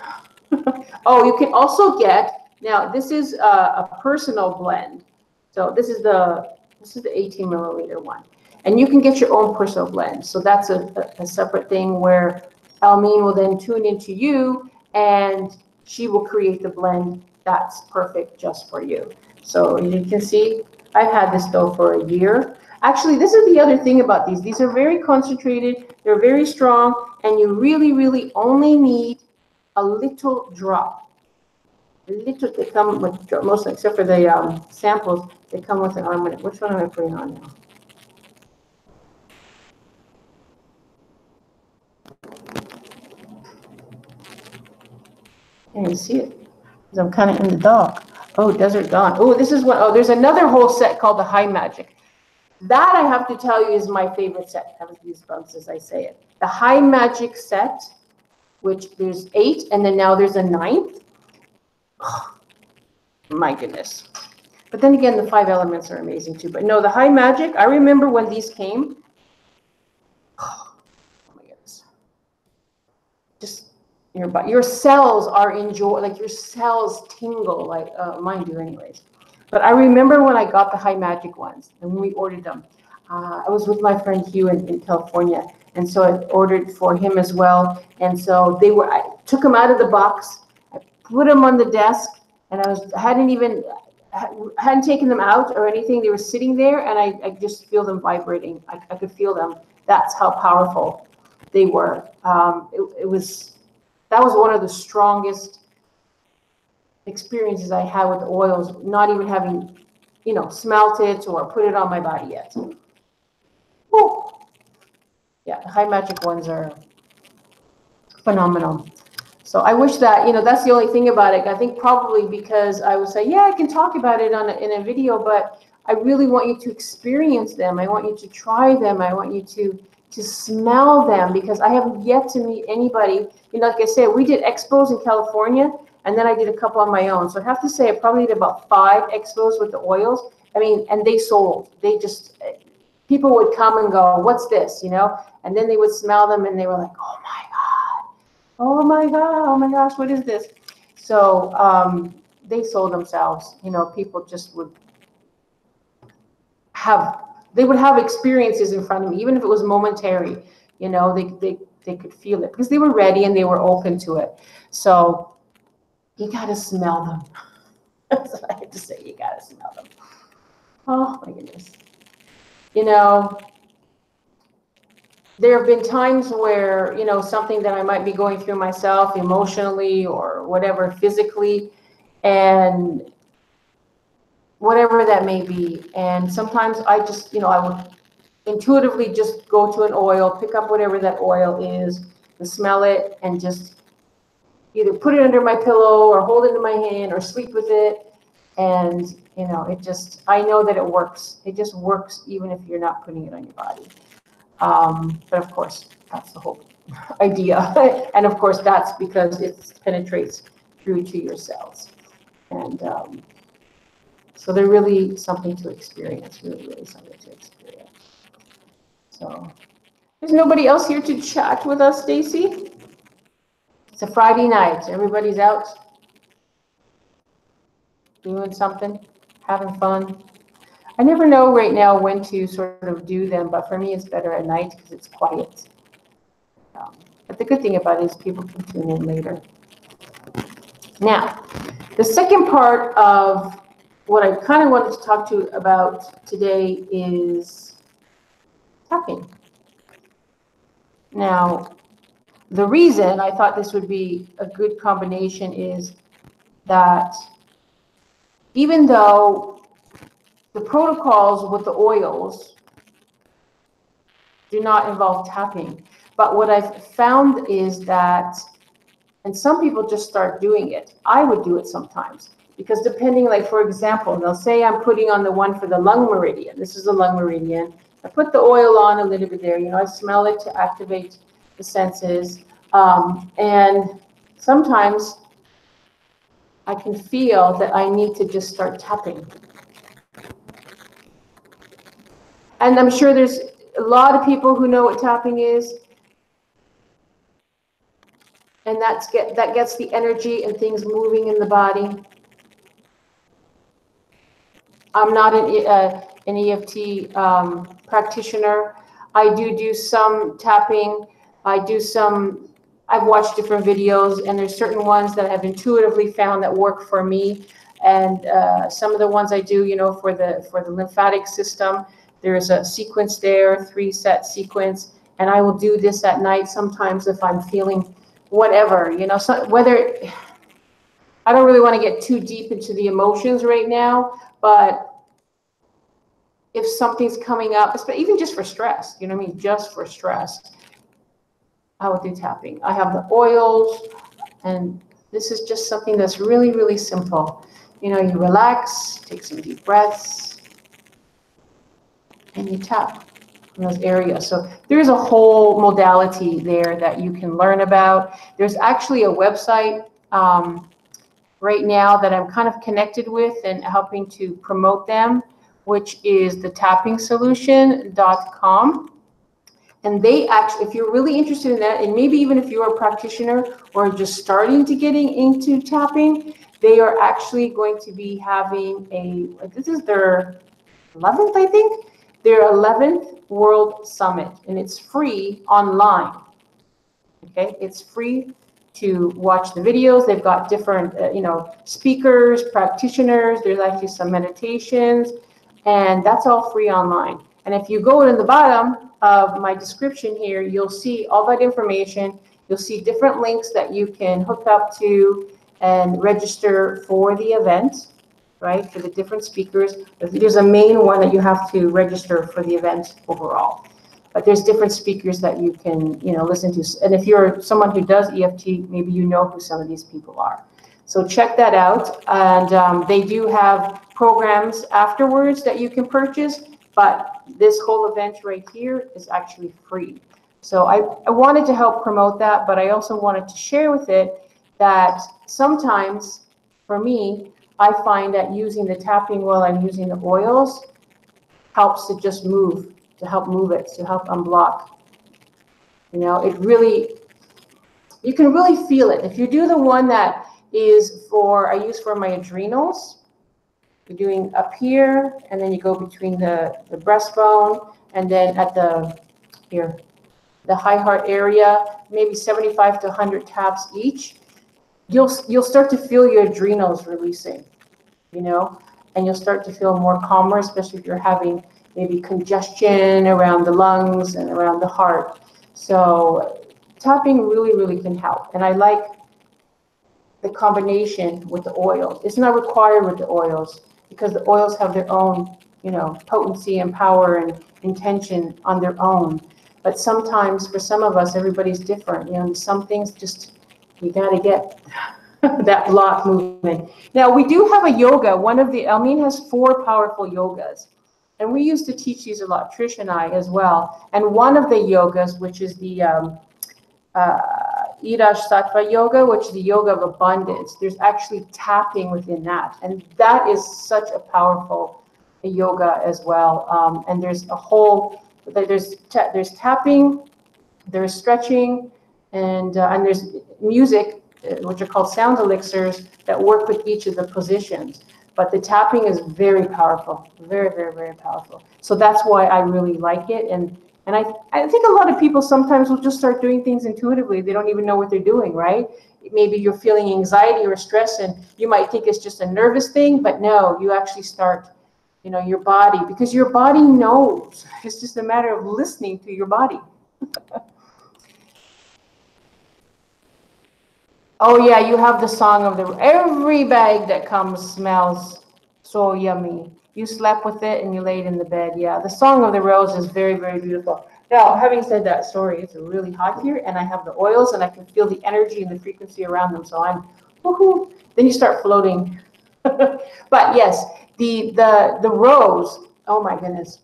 Oh, you can also get, now this is a personal blend. So this is the 18 milliliter one. And you can get your own personal blend. So that's a separate thing where Almeen will then tune into you and she will create the blend that's perfect just for you. So you can see, I've had this though for a year. Actually, this is the other thing about these. These are very concentrated, they're very strong, and you really, really only need a little drop. A little, they come with, most except for the samples, they come with an arm. Which one am I putting on now? Can't even see it, because I'm kind of in the dark. Oh, Desert Dawn. Oh, this is one. Oh, there's another whole set called the High Magic. That, I have to tell you, is my favorite set. I have goosebumps as I say it. The High Magic set, which there's 8, and then now there's a 9th. Oh, my goodness. But then again, the 5 elements are amazing too. But no, the High Magic, I remember when these came. Oh my goodness. Just your cells are enjoy, like your cells tingle, like mine do anyways. But I remember when I got the high magic ones and when we ordered them. I was with my friend Hugh in California, and so I ordered for him as well. And so I took them out of the box, I put them on the desk, and hadn't taken them out or anything. They were sitting there, and I just feel them vibrating. I could feel them. That's how powerful they were. That was one of the strongest experiences I had with the oils, not even having, smelt it or put it on my body yet. Woo. Yeah, the high magic ones are phenomenal. So I wish that, that's the only thing about it. I think probably because I would say, yeah, I can talk about it in a video, but I really want you to experience them. I want you to try them. I want you to smell them, because I have yet to meet anybody. Like I said, we did expos in California, and then I did a couple on my own. So I have to say I probably did about 5 expos with the oils. And they sold. People would come and go, what's this, And then they would smell them, and they were like, oh my God, oh my God, oh my gosh, what is this? So they sold themselves. People just would have experiences in front of me, even if it was momentary. They could feel it because they were ready and they were open to it. So you got to smell them. That's what I had to say. You got to smell them. Oh my goodness. There have been times where, something that I might be going through myself emotionally or whatever, physically, and whatever that may be. And sometimes I just, I would intuitively just go to an oil, pick up whatever that oil is, and smell it, and just either put it under my pillow or hold it in my hand or sleep with it. And, I know that it works. It just works even if you're not putting it on your body. But of course, that's the whole idea. And of course, that's because it penetrates through to your cells. And so they're really something to experience, really something to experience. So there's nobody else here to chat with us, Stacy? It's a Friday night. Everybody's out doing something, having fun. I never know right now when to sort of do them, but for me, it's better at night because it's quiet. But the good thing about it is people can tune in later. Now, the second part of what I kind of wanted to talk to you about today is tapping. Now, the reason I thought this would be a good combination is that even though the protocols with the oils do not involve tapping, but what I've found is that, and some people just start doing it. I would do it sometimes because depending, like for example, they'll say I'm putting on the one for the lung meridian. This is the lung meridian. I put the oil on a little bit there. I smell it to activate the senses. And sometimes I can feel that I need to just start tapping. And I'm sure there's a lot of people who know what tapping is. And that gets the energy and things moving in the body. I'm not an EFT practitioner. I do some tapping. I've watched different videos, and there's certain ones that I have intuitively found that work for me. And some of the ones I do, for the lymphatic system, there's a sequence there, 3-set sequence, and I will do this at night sometimes if I'm feeling whatever, so whether, I don't really want to get too deep into the emotions right now, but if something's coming up, even just for stress, just for stress, I will do tapping. I have the oils, and this is just something that's really, really simple. You relax, take some deep breaths, and you tap in those areas. So there's a whole modality there that you can learn about. There's actually a website right now that I'm kind of connected with and helping to promote them, which is thetappingsolution.com. And they actually, if you're really interested in that, and maybe even if you're a practitioner or just starting to getting into tapping, they are actually going to be having this is their 11th, I think, their 11th World Summit, and it's free online. Okay, it's free to watch the videos. They've got different, speakers, practitioners. There's actually some meditations, and that's all free online. And if you go in the bottom of my description here, you'll see all that information. You'll see different links that you can hook up to and register for the event, right? For the different speakers. There's a main one that you have to register for the event overall. But there's different speakers that you can, listen to. And if you're someone who does EFT, maybe you know who some of these people are. So check that out. And they do have programs afterwards that you can purchase, but this whole event right here is actually free. So I wanted to help promote that, but I also wanted to share with it that sometimes, for me, I find that using the tapping while I'm using the oils helps to just move, to help move it, to help unblock. It really, you can really feel it. If you do the one that is I use for my adrenals, you're doing up here, and then you go between the breastbone, and then at the high heart area, maybe 75 to 100 taps each. You'll start to feel your adrenals releasing, and you'll start to feel more calmer, especially if you're having maybe congestion around the lungs and around the heart. So tapping really, really can help. And I like the combination with the oils. It's not required with the oils because the oils have their own, potency and power and intention on their own. But sometimes for some of us, everybody's different. Some things just, you got to get that block movement. Now, we do have a yoga. Almeen has 4 powerful yogas. And we used to teach these a lot, Trish and I as well. And one of the yogas, which is the Iraj Sattva yoga, which is the yoga of abundance, there's actually tapping within that. And that is such a powerful yoga as well. And there's there's tapping, there's stretching, and there's music, which are called sound elixirs, that work with each of the positions. But the tapping is very powerful, very, very, very powerful. So that's why I really like it. And I think a lot of people sometimes will just start doing things intuitively. They don't even know what they're doing, right? Maybe you're feeling anxiety or stress, and you might think it's just a nervous thing, but no, you actually start, your body, because your body knows. It's just a matter of listening to your body. Oh yeah, you have the song of every bag that comes smells so yummy. You slept with it and you laid in the bed. Yeah, the song of the rose is very, very beautiful. Now, having said that, sorry, it's really hot here, and I have the oils, and I can feel the energy and the frequency around them. So I'm, woohoo! Then you start floating. But yes, the rose. Oh my goodness.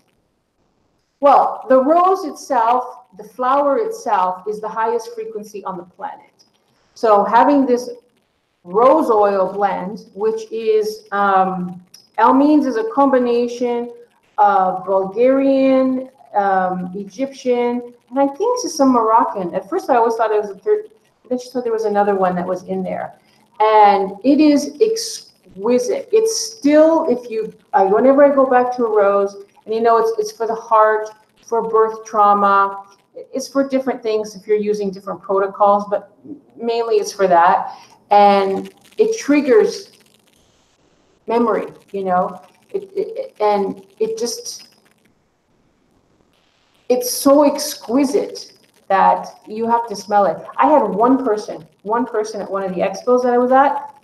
Well, the rose itself, the flower itself, is the highest frequency on the planet. So having this rose oil blend, which is Almeen's, is a combination of Bulgarian, Egyptian, and I think it's some Moroccan. At first, I always thought it was a third. Then she thought there was another one that was in there, and it is exquisite. It's still, whenever I go back to a rose, and it's for the heart, for birth trauma. It's for different things if you're using different protocols, but mainly it's for that. And it triggers memory, it's so exquisite that you have to smell it. I had one person at one of the expos that I was at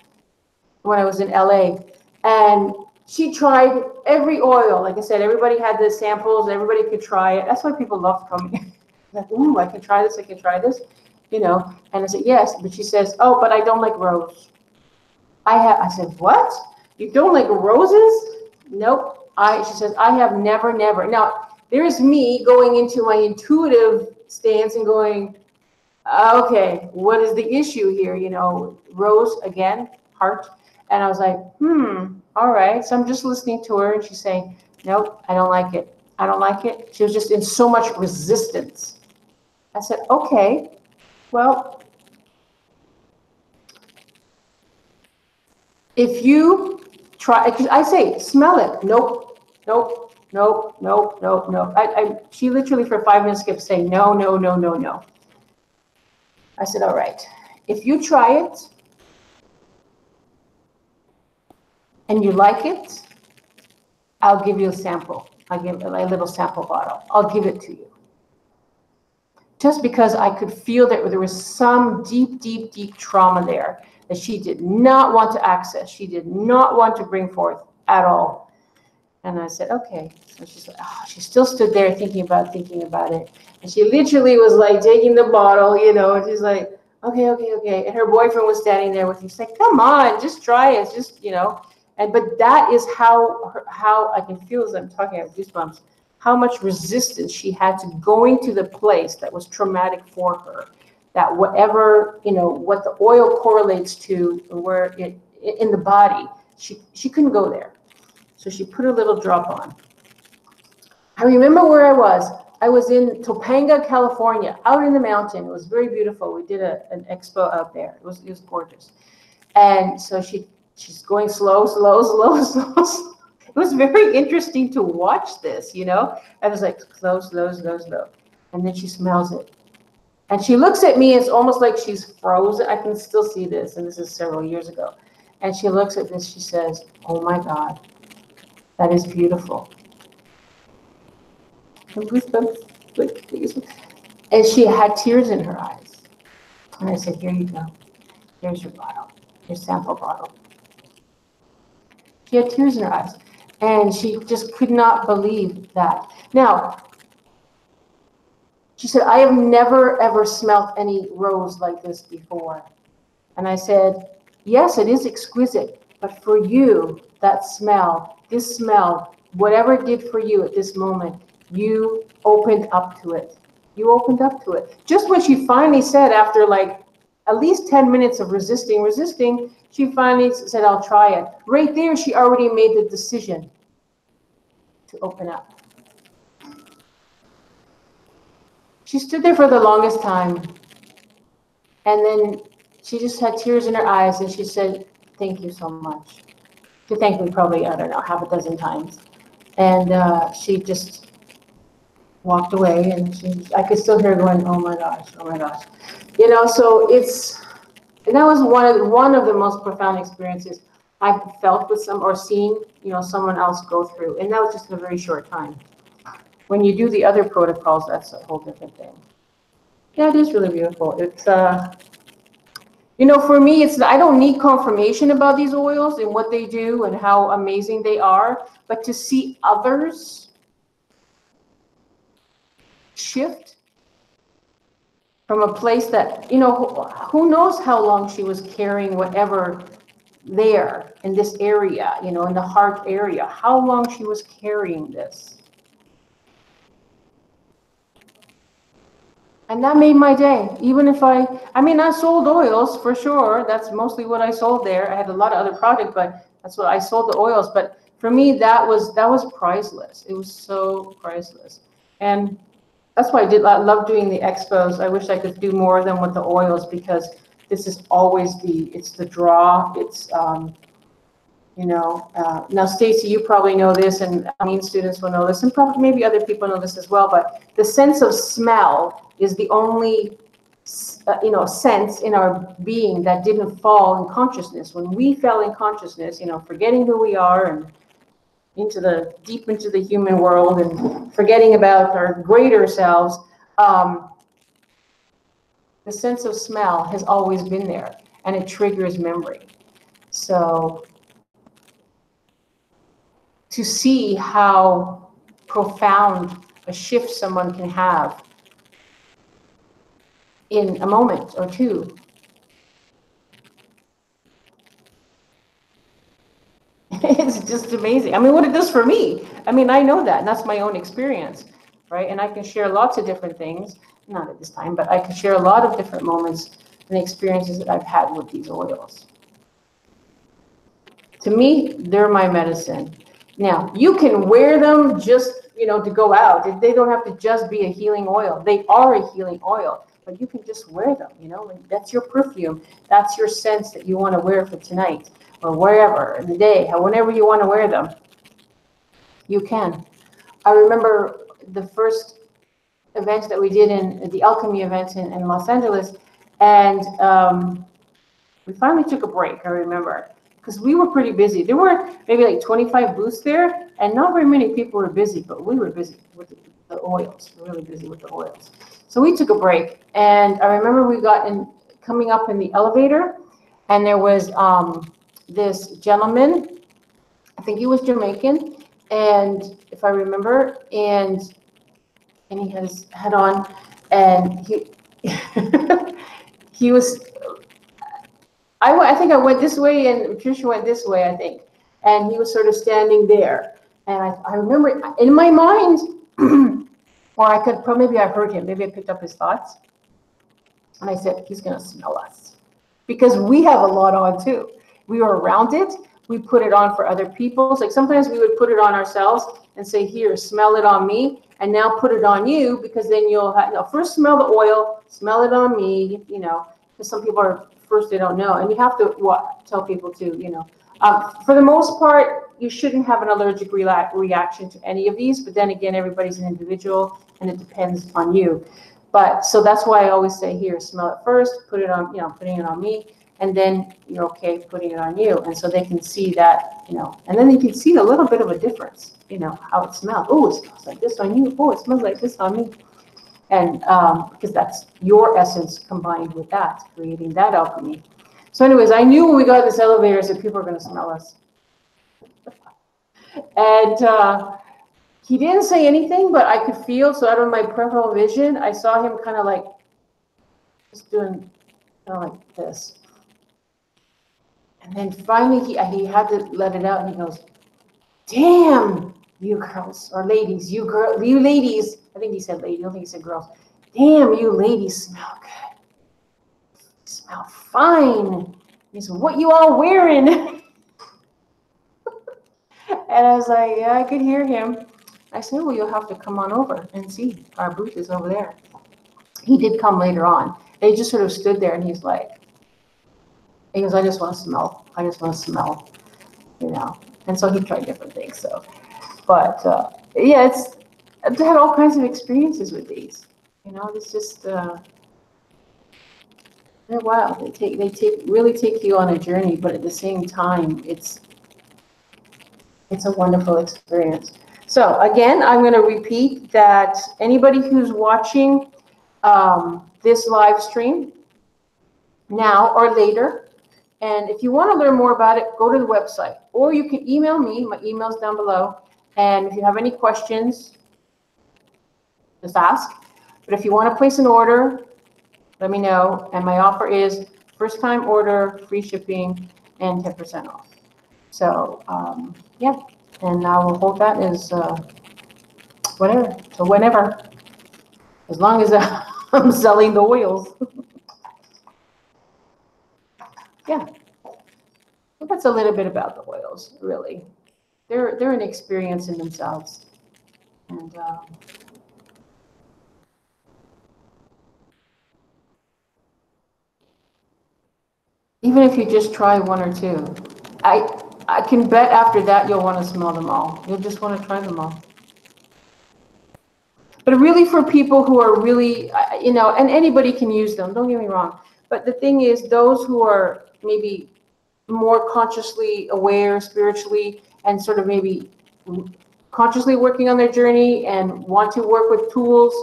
when I was in LA, and she tried every oil. Like I said, everybody had the samples, everybody could try it. That's why people love coming. Like, ooh, I can try this, and I said, yes, but she says, oh, but I don't like rose. I said, what? You don't like roses? Nope. She says, I have never. Now, there's me going into my intuitive stance and going, okay, what is the issue here? Rose, again, heart. And I was like, all right. So I'm just listening to her, and she's saying, nope, I don't like it. I don't like it. She was just in so much resistance. I said, okay, well, if you try, I say, smell it. Nope, nope, nope, nope, nope, nope. She literally for 5 minutes kept saying, no, no, no, no, no. I said, all right, if you try it and you like it, I'll give you a sample. I'll give a little sample bottle. I'll give it to you. Just because I could feel that there was some deep, deep, deep trauma there that she did not want to access. She did not want to bring forth at all. And I said, okay. So she's like, oh, she still stood there thinking about it. And she literally was like taking the bottle, you know, and she's like, okay, okay, okay. And her boyfriend was standing there with him. She's like, come on, just try it. Just, you know. But that is how I can feel as I'm talking about goosebumps, how much resistance she had to going to the place that was traumatic for her, that whatever, you know, what the oil correlates to, where it in the body, she couldn't go there. So she put a little drop on. I remember where I was. I was in Topanga, California, out in the mountain. It was very beautiful. We did an expo out there. It was gorgeous. And so she's going slow, slow, slow, slow, slow. It was very interesting to watch this, you know. I was like, slow, slow, slow, slow. And then she smells it. And she looks at me, it's almost like she's frozen. I can still see this, and this is several years ago. And she looks at this, she says, oh my God, that is beautiful. And she had tears in her eyes. And I said, here you go. Here's your bottle, your sample bottle. She had tears in her eyes. And she just could not believe that. Now, she said, I have never, ever smelt any rose like this before. And I said, yes, it is exquisite. But for you, that smell, this smell, whatever it did for you at this moment, you opened up to it. You opened up to it. Just when she finally said, after like at least 10 minutes of resisting, she finally said, I'll try it. Right there, she already made the decision to open up. She stood there for the longest time. And then she just had tears in her eyes and she said, thank you so much. She thanked me probably, I don't know, half a dozen times. And she just walked away and I could still hear her going, oh my gosh, oh my gosh. You know, so and that was one of the most profound experiences I've felt with or seen, you know, someone else go through. And that was just in a very short time. When you do the other protocols, that's a whole different thing. Yeah, it is really beautiful. It's, you know, for me, I don't need confirmation about these oils and what they do and how amazing they are, but to see others shift from a place that, you know, who knows how long she was carrying whatever there in this area, you know, in the heart area, how long she was carrying this. And that made my day. Even if I mean, I sold oils for sure. That's mostly what I sold there. I had a lot of other products, but that's what I sold, the oils. But for me, that was priceless. It was so priceless. And that's why I love doing the expos. I wish I could do more of them with the oils, because this is always it's the draw. It's, you know, now Stacy, you probably know this, and students will know this, and probably maybe other people know this as well, but the sense of smell is the only, you know, sense in our being that didn't fall in consciousness. When we fell in consciousness, you know, forgetting who we are and deep into the human world and forgetting about our greater selves, the sense of smell has always been there, and it triggers memory. So to see how profound a shift someone can have in a moment or two. It's just amazing. I mean, what it does for me. I mean, I know that, and that's my own experience, right? And I can share lots of different things, not at this time, but I can share a lot of different moments and experiences that I've had with these oils. To me, they're my medicine. Now, you can wear them just, you know, to go out. They don't have to just be a healing oil. They are a healing oil, but you can just wear them, you know, and that's your perfume. That's your scent that you want to wear for tonight. or wherever in the day, whenever you want to wear them, you can. I remember the first event that we did in the Alchemy event in Los Angeles, and we finally took a break, I remember, because we were pretty busy. There were maybe like 25 booths there, and not very many people were busy, but we were busy with the oils, really busy with the oils. So we took a break, and I remember we got coming up in the elevator, and there was this gentleman, I think he was Jamaican, and if I remember, and he had his hat on, and he was, I think I went this way, and Patricia went this way, I think, and he was sort of standing there, and I remember in my mind, or I could, maybe I heard him, maybe I picked up his thoughts, and I said, he's going to smell us, because we have a lot on too. We were around it. We put it on for other people. Like sometimes we would put it on ourselves and say, here, smell it on me, and now put it on you, because then you'll have, first smell the oil, smell it on me, because some people are, first they don't know, and you have to tell people too, for the most part, you shouldn't have an allergic reaction to any of these, but then again, everybody's an individual, and it depends on you. But so that's why I always say, here, smell it first, put it on, putting it on me, and then you're okay putting it on you. And so they can see that, and then you can see a little bit of a difference, how it smells. Oh, it smells like this on you. Oh, it smells like this on me. And because that's your essence combined with that, creating that alchemy. So anyways, I knew when we got in this elevator that people are going to smell us. And he didn't say anything, but I could feel, so out of my peripheral vision, I saw him kind of like just doing kind of like this. And then finally he had to let it out, and he goes, damn, you girls, or ladies, you ladies, I think he said ladies, I don't think he said girls. Damn, you ladies smell good. You smell fine. He said, what you all wearing? And I was like, yeah, I could hear him. I said, well, you'll have to come on over and see. Our booth is over there. He did come later on. They just sort of stood there, and he goes, I just want to smell. I just want to smell, And so he tried different things. So, but yeah, I've had all kinds of experiences with these. It's just they're wild. They really take you on a journey, but at the same time, it's a wonderful experience. So again, I'm going to repeat that anybody who's watching this live stream now or later, and if you want to learn more about it, go to the website, or you can email me. My email's down below. And if you have any questions, just ask. But if you want to place an order, let me know. And my offer is first time order, free shipping, and 10% off. So yeah, and I will hold that as whatever. So whenever, as long as I'm selling the oils. Yeah. Well, that's a little bit about the oils, really. They're an experience in themselves. And even if you just try one or two, I can bet after that you'll want to smell them all. You'll just want to try them all. But really for people who are really, and anybody can use them, don't get me wrong. But the thing is, those who are maybe more consciously aware spiritually and sort of maybe consciously working on their journey and want to work with tools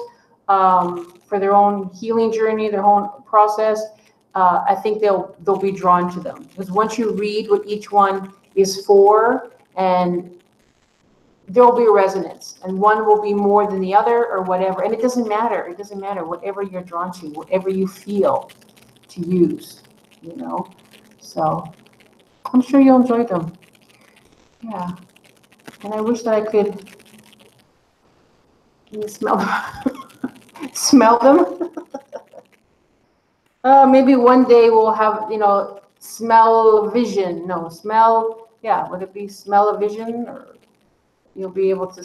for their own healing journey, their own process, I think they'll be drawn to them. Because once you read what each one is for, and there'll be a resonance, and one will be more than the other or whatever. And it doesn't matter. It doesn't matter. Whatever you're drawn to, whatever you feel to use, So I'm sure you'll enjoy them. Yeah. And I wish that I could smell them. Smell them. Maybe one day we'll have, smell vision. No, smell, yeah, would it be smell a vision? Or you'll be able to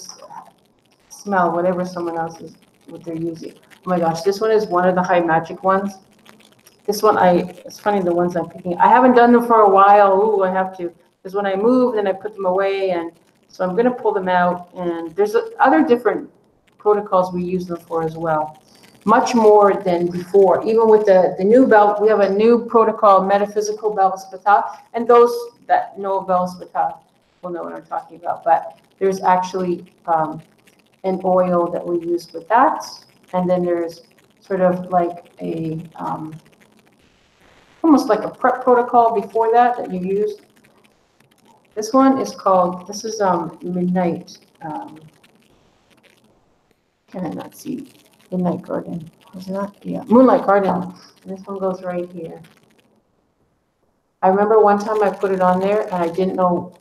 smell whatever someone else is, what they're using. Oh my gosh, this one is one of the high magic ones. This one, it's funny, the ones I'm picking. I haven't done them for a while. Ooh, I have to. Because when I move, then I put them away. And so I'm going to pull them out. And there's other different protocols we use them for as well. Much more than before. Even with the new belt, we have a new protocol, metaphysical bel spata. And those that know bel spata will know what I'm talking about. But there's actually an oil that we use with that. And then there's sort of like a, almost like a prep protocol before that you use. This one is called, this is Midnight, can I not see? Midnight Garden, is it not? Yeah, Moonlight Garden. And this one goes right here. I remember one time I put it on there and I didn't know,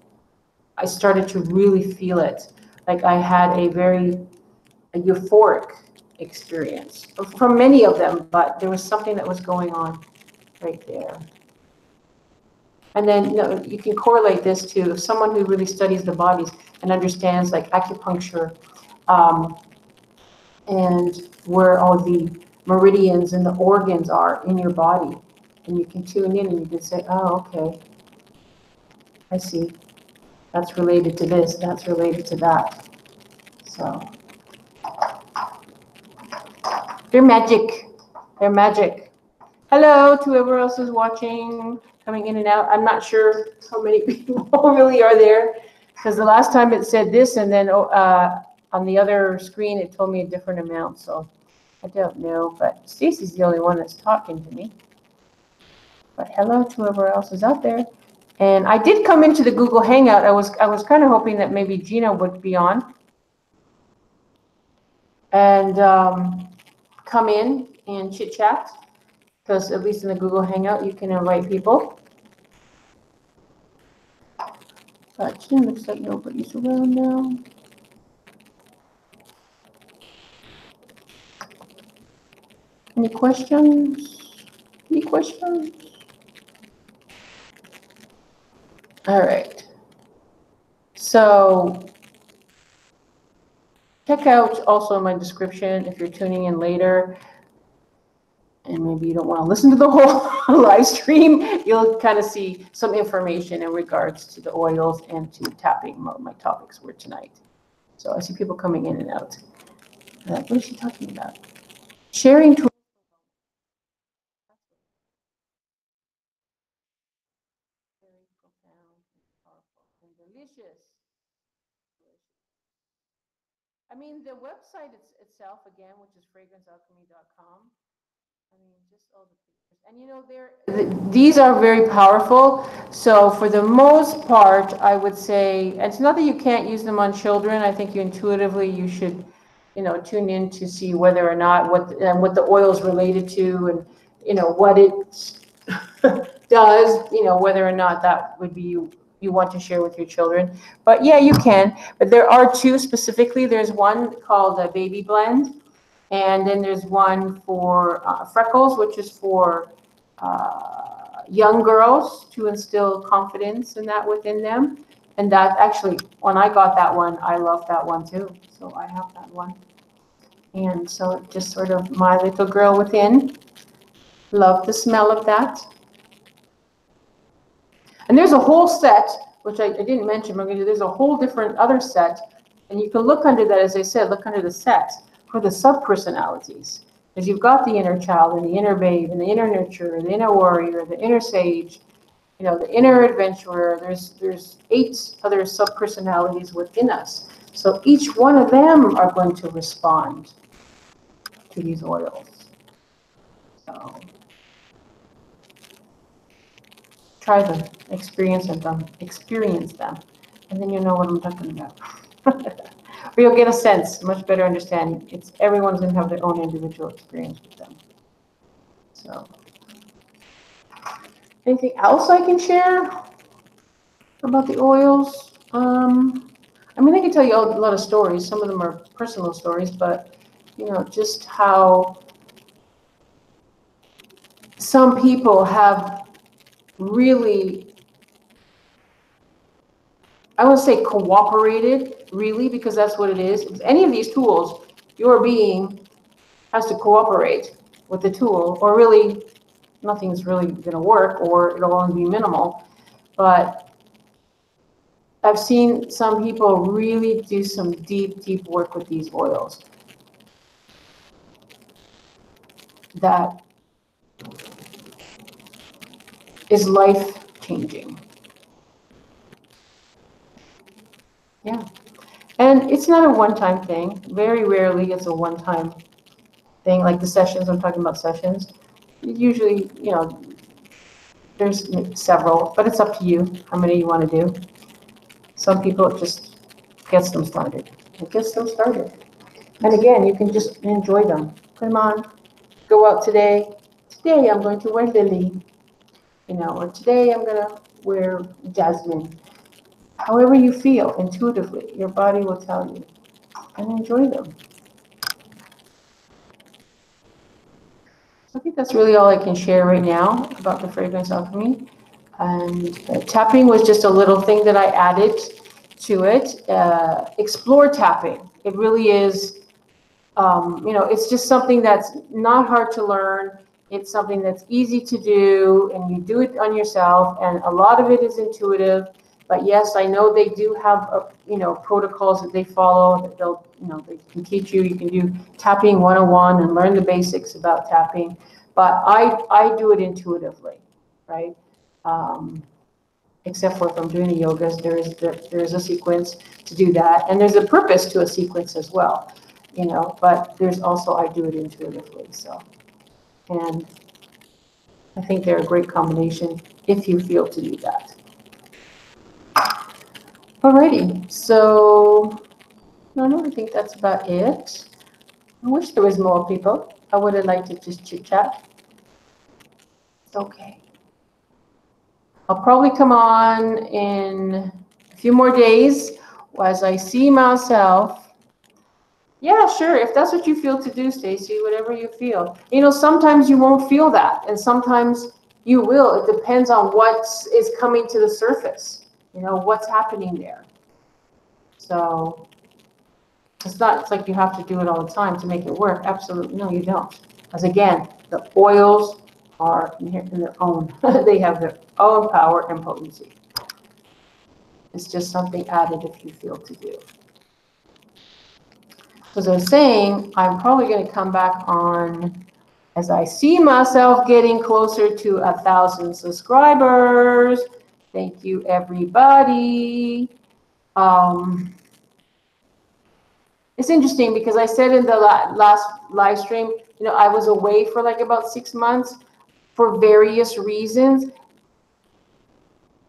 I started to really feel it. Like I had a very euphoric experience from many of them, but there was something that was going on right there. And then you can correlate this to someone who really studies the bodies and understands like acupuncture and where all the meridians and the organs are in your body. And you can tune in and you can say, oh, okay, I see. That's related to this, that's related to that. So they're magic. They're magic. Hello to whoever else is watching, coming in and out. I'm not sure how many people really are there because the last time it said this and then on the other screen it told me a different amount. So I don't know, but Stacy's the only one that's talking to me. But hello to whoever else is out there. And I did come into the Google Hangout. I was kind of hoping that maybe Gina would be on and come in and chit chat. Because at least in the Google Hangout, you can invite people. But it looks like nobody's around now. Any questions? Any questions? All right. So check out also my description if you're tuning in later. And maybe you don't want to listen to the whole live stream, you'll kind of see some information in regards to the oils and to tapping. What my topics were tonight. So I see people coming in and out. Like, what is she talking about? Sharing tools. Very profound and powerful and delicious. I mean, the website itself, again, which is fragrancealchemy.com. I mean, just all the pictures. And these are very powerful. So for the most part, I would say, and it's not that you can't use them on children. I think you should, tune in to see whether or not what the oil is related to and, what it does, whether or not that would be you want to share with your children. But yeah, you can. But there are two specifically. There's one called a Baby Blend. And then there's one for freckles, which is for young girls to instill confidence in that within them. And that actually, when I got that one, I loved that one too. So I have that one. And so it just sort of my little girl within. Love the smell of that. And there's a whole set, which I didn't mention, but there's a whole different other set. And you can look under that, as I said, look under the set. For the sub-personalities, because you've got the inner child and the inner babe and the inner nurturer, the inner warrior, the inner sage, the inner adventurer. There's 8 other sub-personalities within us. So each one of them are going to respond to these oils. So try them, experience them, and then you know what I'm talking about. Or you'll get a sense, much better understanding. Everyone's going to have their own individual experience with them. So, anything else I can share about the oils? I mean, I can tell you a lot of stories. Some of them are personal stories, but just how some people have really, I won't say cooperated, really, because that's what it is. If any of these tools, your being has to cooperate with the tool, or really nothing's really going to work, or it'll only be minimal. But I've seen some people really do some deep, deep work with these oils that is life-changing. Yeah. And it's not a one-time thing. Very rarely it's a one-time thing, like the sessions. I'm talking about sessions. Usually, you know, there's several, but it's up to you how many you want to do. Some people, it just gets them started. It gets them started. And again, you can just enjoy them. Put them on. Go out today. Today I'm going to wear lily, you know, or today I'm going to wear jasmine. However you feel intuitively, your body will tell you, and enjoy them. I think that's really all I can share right now about the Fragrance Alchemy. And tapping was just a little thing that I added to it. Explore tapping. It really is, you know, it's just something that's not hard to learn. It's something that's easy to do, and you do it on yourself. And a lot of it is intuitive. But yes, I know they do have, you know, protocols that they follow. That they'll, you know, they can teach you. You can do tapping 101 and learn the basics about tapping. But I do it intuitively, right? Except for if I'm doing the yogas, there is a sequence to do that, and there's a purpose to a sequence as well, you know. But there's also, I do it intuitively. So, and I think they're a great combination if you feel to do that. Alrighty, so I think that's about it. I wish there was more people. I would have liked to just chit chat. It's okay. I'll probably come on in a few more days as I see myself. Yeah, sure. If that's what you feel to do, Stacy, whatever you feel. You know, sometimes you won't feel that, and sometimes you will. It depends on what is coming to the surface. You know, what's happening there. So it's like you have to do it all the time to make it work. Absolutely. No, you don't. Because again, the oils are in their own. They have their own power and potency. It's just something added if you feel to do. As I was saying, I'm probably going to come back on as I see myself getting closer to 1,000 subscribers. Thank you, everybody. It's interesting because I said in the last live stream, you know, I was away for like about 6 months for various reasons.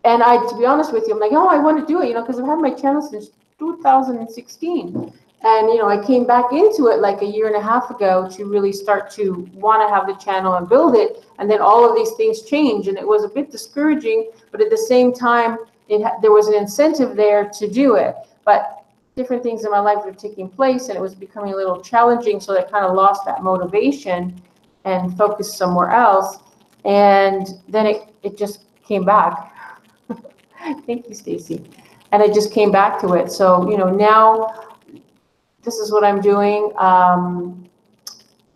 And to be honest with you, I'm like, oh, I want to do it, you know, because I've had my channel since 2016. And, you know, I came back into it like a year and a half ago to really start to want to have the channel and build it. And then all of these things change, and it was a bit discouraging, but at the same time, there was an incentive there to do it. But different things in my life were taking place, and it was becoming a little challenging, so I kind of lost that motivation and focused somewhere else. And then it just came back. Thank you, Stacy. And I just came back to it. So, you know, now this is what I'm doing.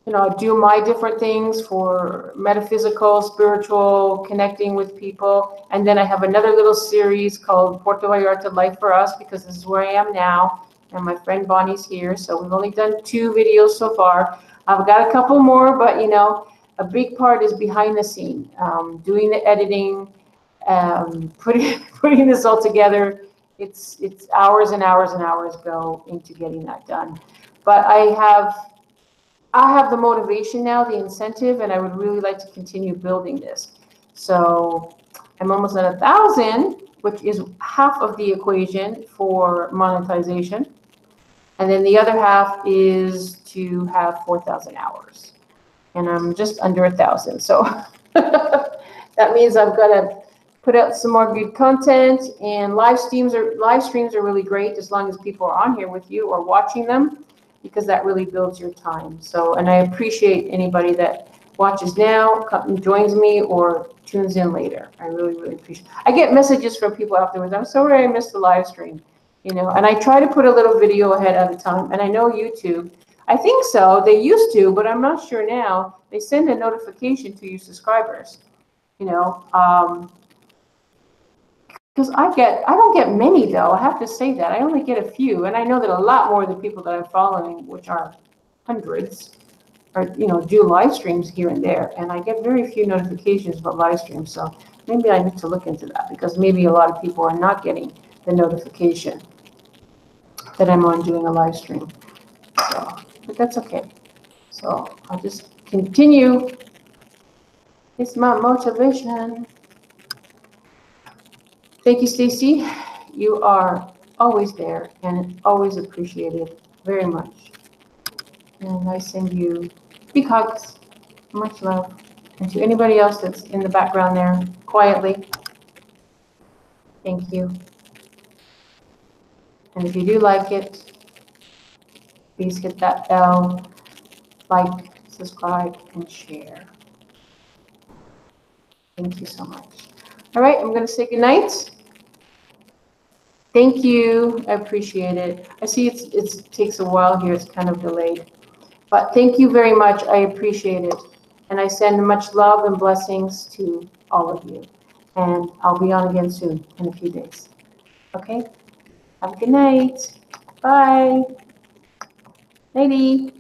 You know, I do my different things for metaphysical, spiritual, connecting with people. And then I have another little series called Puerto Vallarta Life for Us, because this is where I am now. And my friend Bonnie's here. So we've only done 2 videos so far. I've got a couple more, but, you know, a big part is behind the scene, doing the editing, putting this all together. It's hours and hours and hours go into getting that done. But I have the motivation now, the incentive, and I would really like to continue building this. So I'm almost at 1,000, which is half of the equation for monetization. And then the other half is to have 4,000 hours. And I'm just under 1,000. So that means I've got to put out some more good content, and live streams are really great as long as people are on here with you or watching them, because that really builds your time. So, and I appreciate anybody that watches now, joins me, or tunes in later. I really, really appreciate it. I get messages from people afterwards. I'm sorry I missed the live stream, you know, and I try to put a little video ahead at a time. And I know YouTube, I think so. They used to, but I'm not sure now. They send a notification to your subscribers, you know, because I don't get many though. I have to say that. I only get a few, and I know that a lot more of the people that I'm following, which are hundreds, or do live streams here and there, and I get very few notifications about live streams. So maybe I need to look into that, because maybe a lot of people are not getting the notification that I'm on doing a live stream. So, but that's okay. So I'll just continue. It's my motivation. Thank you, Stacy. You are always there and always appreciated very much. And I send you big hugs, much love. And to anybody else that's in the background there, quietly, thank you. And if you do like it, please hit that bell, like, subscribe, and share. Thank you so much. All right, I'm going to say goodnight. Thank you. I appreciate it. I see it takes a while here. It's kind of delayed. But thank you very much. I appreciate it. And I send much love and blessings to all of you. And I'll be on again soon in a few days. Okay? Have a good night. Bye. Nighty.